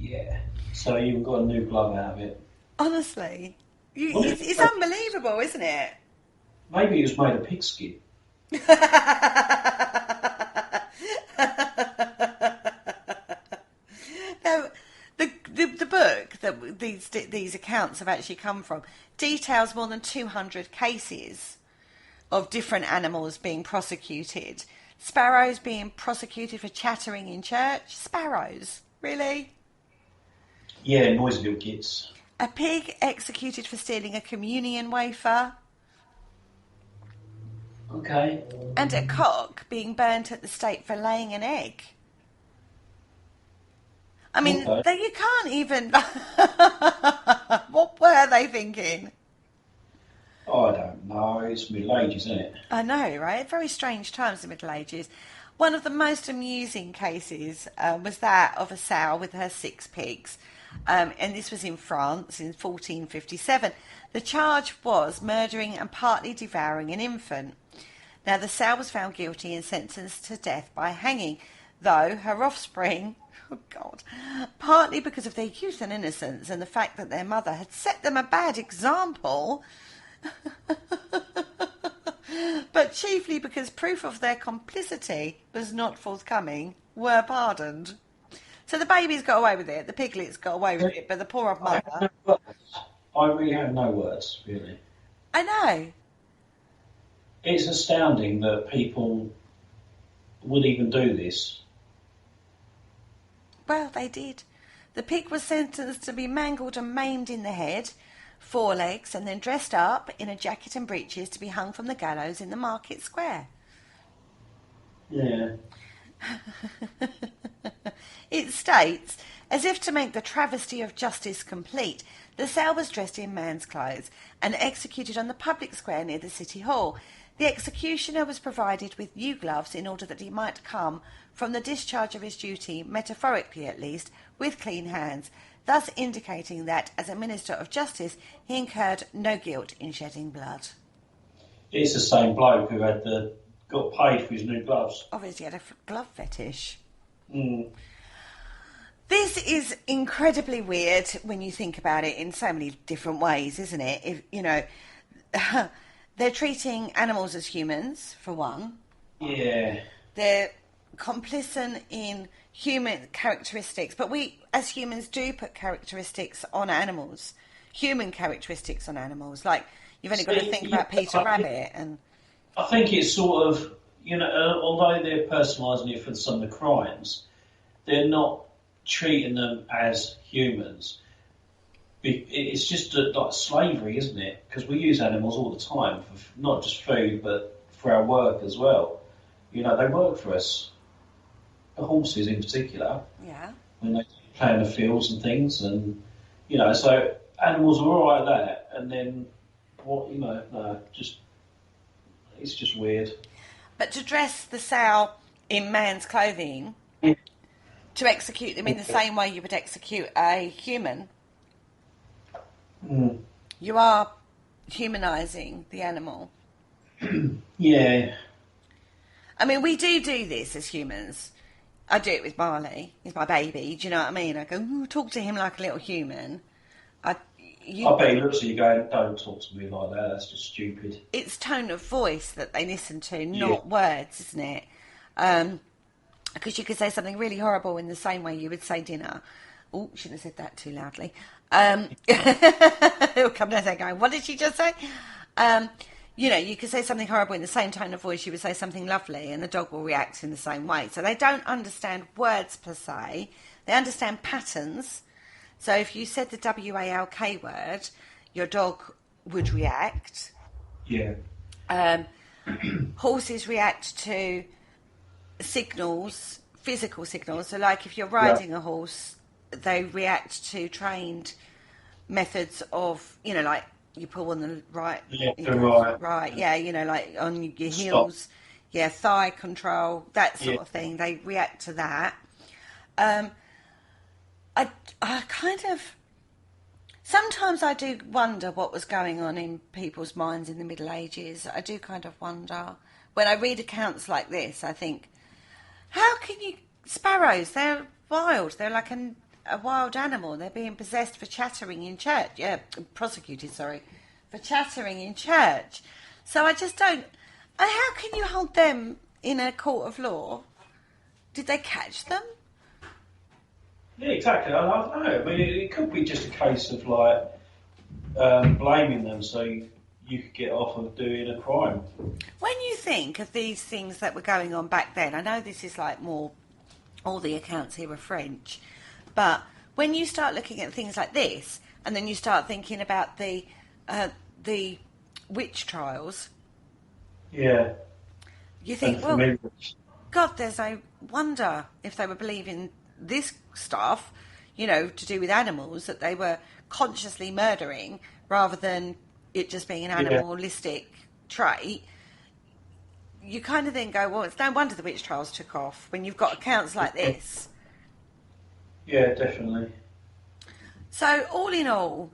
Yeah. So you got a new glove out of it. Honestly. It's unbelievable, isn't it? Maybe it was made of pigskin. Now, the book that these accounts have actually come from details more than 200 cases of different animals being prosecuted. Sparrows being prosecuted for chattering in church. Sparrows? Really? Yeah, noisy little kids. A pig executed for stealing a communion wafer. Okay. And a cock being burnt at the stake for laying an egg. I mean, okay. You can't even... What were they thinking? Oh, I don't know. It's Middle Ages, isn't it? I know, right? Very strange times, the Middle Ages. One of the most amusing cases was that of a sow with her 6 pigs. And this was in France in 1457. The charge was murdering and partly devouring an infant. Now, the sow was found guilty and sentenced to death by hanging, though her offspring... Oh, God. Partly because of their youth and innocence and the fact that their mother had set them a bad example, but chiefly because proof of their complicity was not forthcoming, were pardoned. So the babies got away with it, the piglets got away with it, but the poor old mother... I really have no words, really. I know. It's astounding that people would even do this. Well, they did. The pig was sentenced to be mangled and maimed in the head, 4 legs, and then dressed up in a jacket and breeches to be hung from the gallows in the market square. Yeah. It states As if to make the travesty of justice complete, the sale was dressed in man's clothes and executed on the public square near the City Hall. The executioner was provided with new gloves in order that he might come from the discharge of his duty, metaphorically at least, with clean hands, thus indicating that, as a minister of justice, he incurred no guilt in shedding blood. It's the same bloke who got paid for his new gloves. Obviously, he had a glove fetish. Mm. This is incredibly weird when you think about it in so many different ways, isn't it? If you know, they're treating animals as humans, for one. Yeah. They're complicit in human characteristics, but we, as humans, do put characteristics on animals, human characteristics on animals. Like, you've only got to think about Peter Rabbit and... I think it's sort of, although they're personalising it for some of the crimes, they're not treating them as humans. It's just like slavery, isn't it? Because we use animals all the time, for not just food, but for our work as well. They work for us. The horses in particular. Yeah. When they play in the fields and things, and, so animals are all like that, and then, it's just weird. But to dress the sow in man's clothing, to execute them in the same way you would execute a human, you are humanising the animal. Yeah. I mean, we do this as humans. I do it with Marley. He's my baby. Do you know what I mean? I go, ooh, talk to him like a little human. I bet he looks at you going, don't talk to me like that, that's just stupid. It's tone of voice that they listen to, not words, isn't it? Because you could say something really horrible in the same way you would say dinner. Oh, shouldn't have said that too loudly. He'll come down there going, what did she just say? You could say something horrible in the same tone of voice you would say something lovely, and the dog will react in the same way. So they don't understand words per se. They understand patterns. So if you said the WALK word, your dog would react. Yeah. Horses react to signals, physical signals. So like if you're riding a horse, they react to trained methods of, like, you pull on the right, like on your heels, thigh control, that sort of thing. They react to that. I kind of, sometimes I do wonder what was going on in people's minds in the Middle Ages. I do kind of wonder. When I read accounts like this, I think, how can you, sparrows, they're wild, they're like a wild animal, they're being possessed for chattering in church, prosecuted, for chattering in church. So I just don't... How can you hold them in a court of law? Did they catch them? Yeah, exactly. I don't know. I mean, it could be just a case of, like, blaming them so you could get off of doing a crime. When you think of these things that were going on back then, I know this is like more... All the accounts here were French. But when you start looking at things like this, and then you start thinking about the witch trials, you think, well, God, there's no wonder if they were believing this stuff, to do with animals, that they were consciously murdering rather than it just being an animalistic trait. You kind of then go, well, it's no wonder the witch trials took off when you've got accounts like this. Yeah, definitely. So, all in all,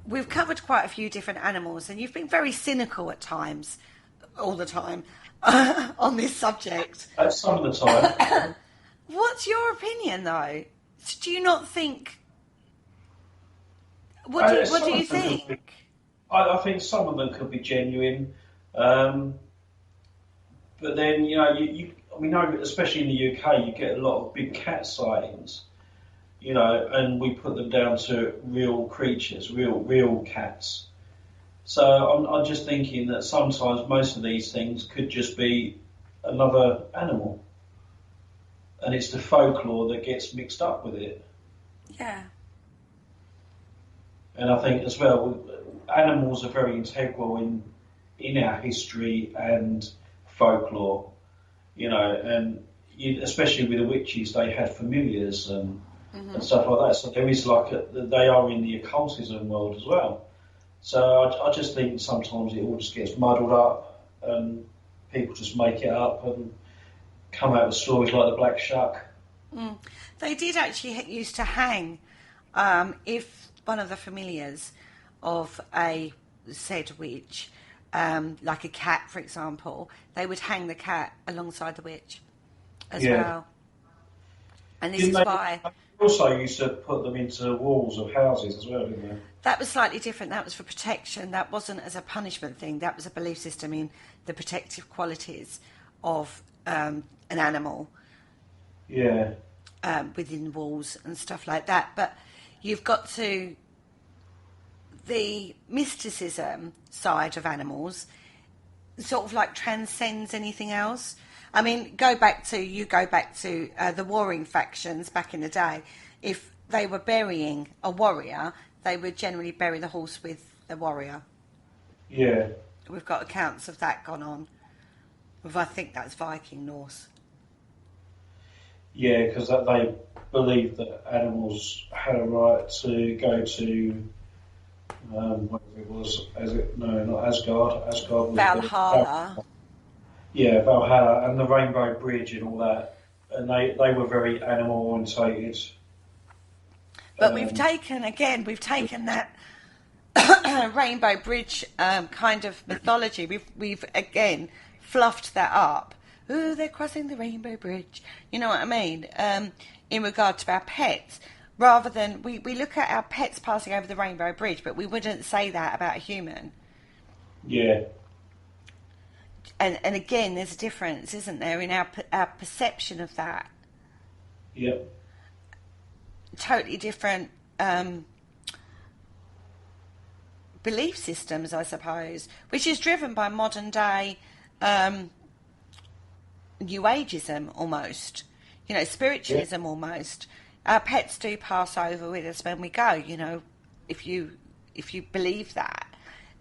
we've covered quite a few different animals, and you've been very cynical at times, all the time, on this subject. Some of the time. What's your opinion, though? Do you not think... What do you think? I think some of them could be genuine. But then, we know, especially in the UK, you get a lot of big cat sightings, and we put them down to real creatures, real cats. So I'm just thinking that sometimes most of these things could just be another animal. And it's the folklore that gets mixed up with it. Yeah. And I think as well, animals are very integral in our history and folklore, and especially with the witches, they had familiars and and stuff like that. So there is like they are in the occultism world as well. So I just think sometimes it all just gets muddled up, and people just make it up and come out with stories like the Black Shuck. They did actually used to hang, if one of the familiars of a said witch, like a cat, for example, they would hang the cat alongside the witch as well. And this is why... They also used to put them into walls of houses as well, didn't they? That was slightly different. That was for protection. That wasn't as a punishment thing. That was a belief system in the protective qualities of an animal. Yeah. Within walls and stuff like that. But you've got to... The mysticism side of animals sort of like transcends anything else. I mean, go back to the warring factions back in the day. If they were burying a warrior, they would generally bury the horse with the warrior. Yeah. We've got accounts of that gone on. I think that's Viking Norse. Yeah, because they believed that animals had a right to go to whatever it was. Not Asgard. Asgard was Valhalla. Yeah, Valhalla and the Rainbow Bridge and all that. And they were very animal orientated. But we've taken that Rainbow Bridge kind of mythology. We've again fluffed that up. Oh, they're crossing the Rainbow Bridge. You know what I mean? In regard to our pets. Rather than, we look at our pets passing over the Rainbow Bridge, but we wouldn't say that about a human. Yeah. And again, there's a difference, isn't there, in our perception of that? Yep. Totally different belief systems, I suppose, which is driven by modern day New Ageism almost, spiritualism almost. Our pets do pass over with us when we go, if you believe that.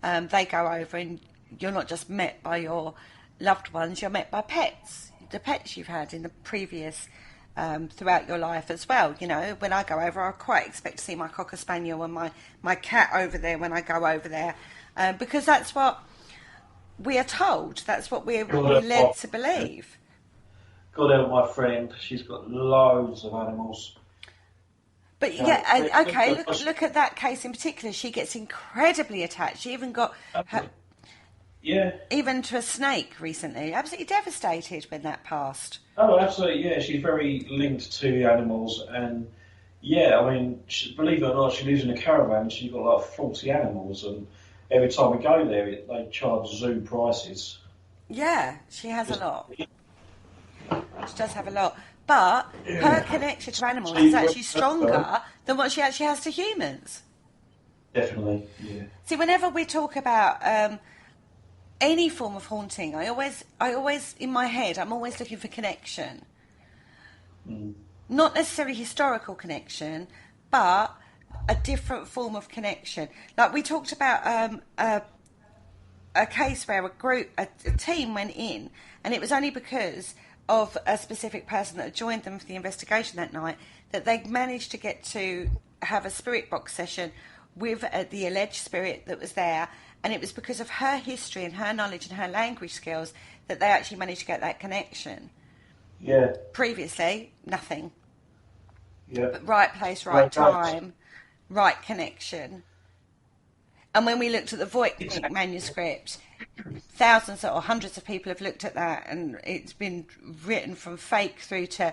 They go over and you're not just met by your loved ones, you're met by pets, the pets you've had in the previous, throughout your life as well. When I go over, I quite expect to see my Cocker Spaniel and my cat over there when I go over there, because that's what we are told, that's what we're led to believe. God help my friend, she's got loads of animals. But look at that case in particular. She gets incredibly attached. She even got even to a snake recently. Absolutely devastated when that passed. Oh, absolutely, yeah. She's very linked to animals, and believe it or not, she lives in a caravan and she's got like 40 animals, and every time we go there, they charge zoo prices. Yeah, she has a lot. She does have a lot. But her connection to animals is actually stronger than what she actually has to humans. Definitely, yeah. See, whenever we talk about any form of haunting, I always, in my head, I'm always looking for connection. Not necessarily historical connection, but a different form of connection. Like we talked about a case where a team went in, and it was only because of a specific person that had joined them for the investigation that night that they managed to get to have a spirit box session with the alleged spirit that was there, and it was because of her history and her knowledge and her language skills that they actually managed to get that connection. Yeah. Previously, nothing. Yeah. But right place, right time, right connection. And when we looked at the Voigt manuscript, thousands or hundreds of people have looked at that, and it's been written from fake through to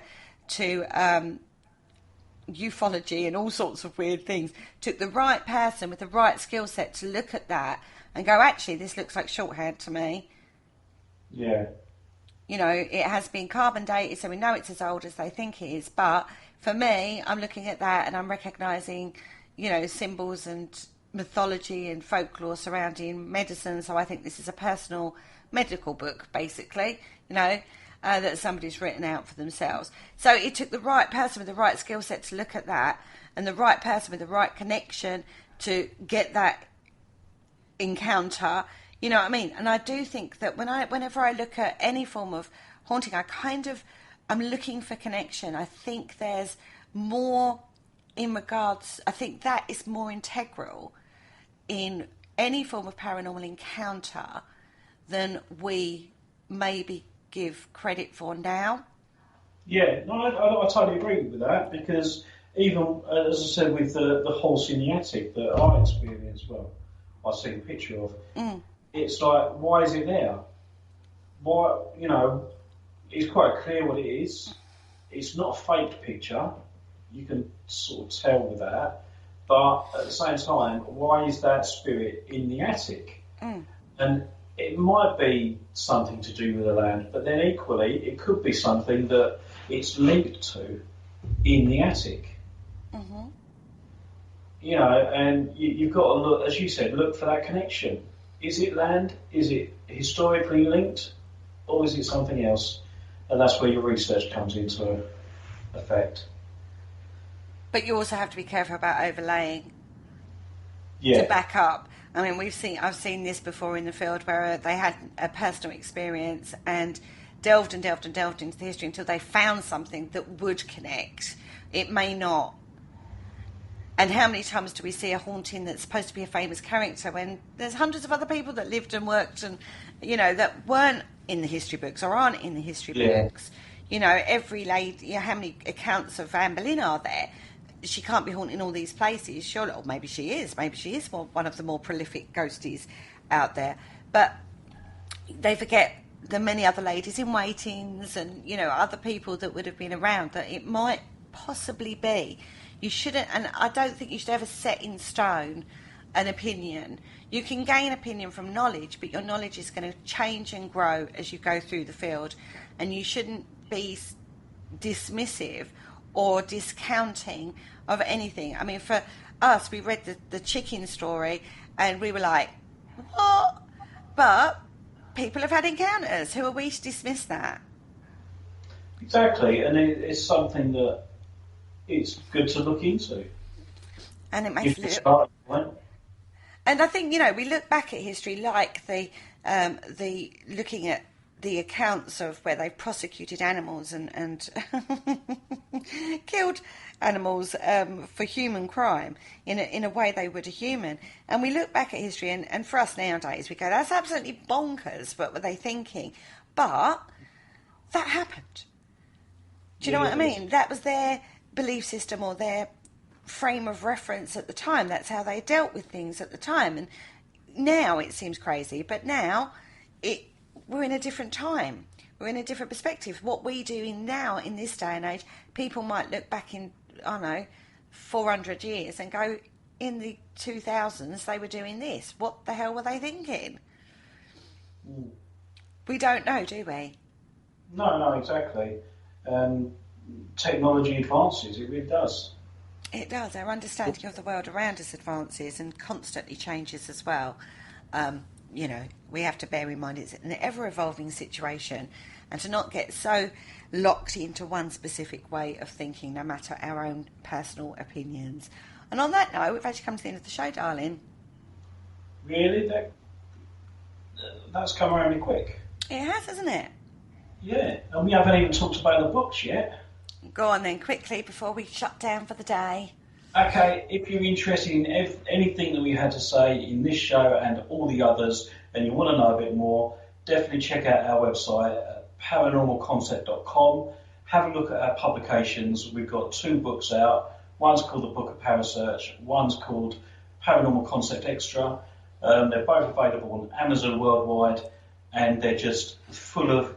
ufology and all sorts of weird things. Took the right person with the right skill set to look at that and go, actually, this looks like shorthand to me. Yeah. It has been carbon dated, so we know it's as old as they think it is. But for me, I'm looking at that and I'm recognising, symbols and mythology and folklore surrounding medicine. So I think this is a personal medical book, basically, that somebody's written out for themselves. So it took the right person with the right skill set to look at that, and the right person with the right connection to get that encounter. You know what I mean? And I do think that whenever I look at any form of haunting, I kind of I'm looking for connection. I think there's more in regards, I think that is more integral in any form of paranormal encounter than we maybe give credit for now. Yeah, no, I totally agree with that, because even, as I said, with the horse in the attic that I experienced, well, I've seen a picture of, it's like, why is it there? Why, it's quite clear what it is. It's not a fake picture. You can sort of tell with that. But at the same time, why is that spirit in the attic? And it might be something to do with the land, but then equally, it could be something that it's linked to in the attic. And you've got to look, as you said, look for that connection. Is it land? Is it historically linked? Or is it something else? And that's where your research comes into effect. But you also have to be careful about overlaying to back up. I mean, I've seen this before in the field where they had a personal experience and delved and delved and delved into the history until they found something that would connect. It may not. And how many times do we see a haunting that's supposed to be a famous character when there's hundreds of other people that lived and worked and, that weren't in the history books or aren't in the history books? Every lady, how many accounts of Anne Boleyn are there? She can't be haunting all these places, surely. Or maybe she is. Maybe she is one of the more prolific ghosties out there. But they forget the many other ladies in waitings and, other people that would have been around that it might possibly be. You shouldn't, and I don't think you should ever set in stone an opinion. You can gain opinion from knowledge, but your knowledge is going to change and grow as you go through the field. And you shouldn't be dismissive or discounting of anything. I mean, for us, we read the chicken story and we were like, what? But people have had encounters. Who are we to dismiss that? Exactly, and it's something that it's good to look into. And it makes it look... And I think, we look back at history like the looking at the accounts of where they've prosecuted animals and killed animals for human crime in a way they would a human. And we look back at history and for us nowadays, we go, that's absolutely bonkers, what were they thinking? But that happened. Do you know what I mean? That was their belief system or their frame of reference at the time. That's how they dealt with things at the time. And now it seems crazy, but now we're in a different time. We're in a different perspective. What we do now in this day and age, people might look back in, 400 years and go, in the 2000s they were doing this. What the hell were they thinking? We don't know, do we? No, exactly. Technology advances, it really does. It does. Our understanding of the world around us advances and constantly changes as well. We have to bear in mind it's an ever-evolving situation, and to not get so locked into one specific way of thinking, no matter our own personal opinions. And on that note, we've actually come to the end of the show, darling. Really? That's come around me quick. It has, hasn't it? Yeah, and we haven't even talked about the books yet. Go on then, quickly, before we shut down for the day. Okay, if you're interested in anything that we had to say in this show and all the others, and you want to know a bit more, definitely check out our website at paranormalconcept.com. Have a look at our publications. We've got 2 books out. One's called The Book of Parasearch. One's called Paranormal Concept Extra. They're both available on Amazon worldwide, and they're just full of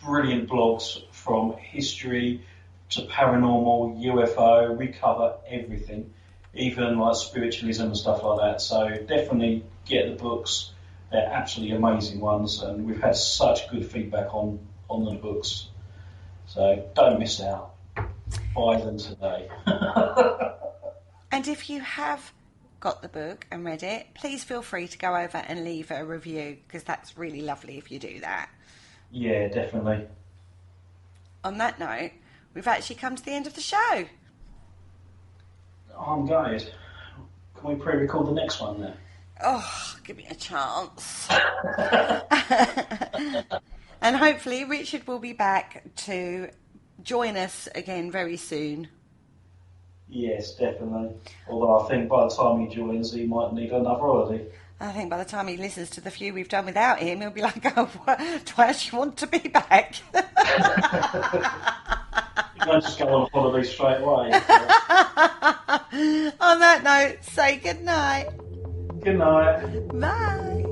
brilliant blogs from history to paranormal, UFO. We cover everything, even like spiritualism and stuff like that. So definitely get the books. They're absolutely amazing ones, and we've had such good feedback on the books. So don't miss out. Buy them today. And if you have got the book and read it, please feel free to go over and leave a review, because that's really lovely if you do that. Yeah, definitely. On that note, we've actually come to the end of the show. I'm gutted. Can we pre-record the next one then? Oh, give me a chance. And hopefully Richard will be back to join us again very soon. Yes, definitely. Although I think by the time he joins, he might need another holiday. I think by the time he listens to the few we've done without him, he'll be like, oh, do I actually want to be back? You don't just go on holiday straight away. On that note, say good night. Good night. Bye.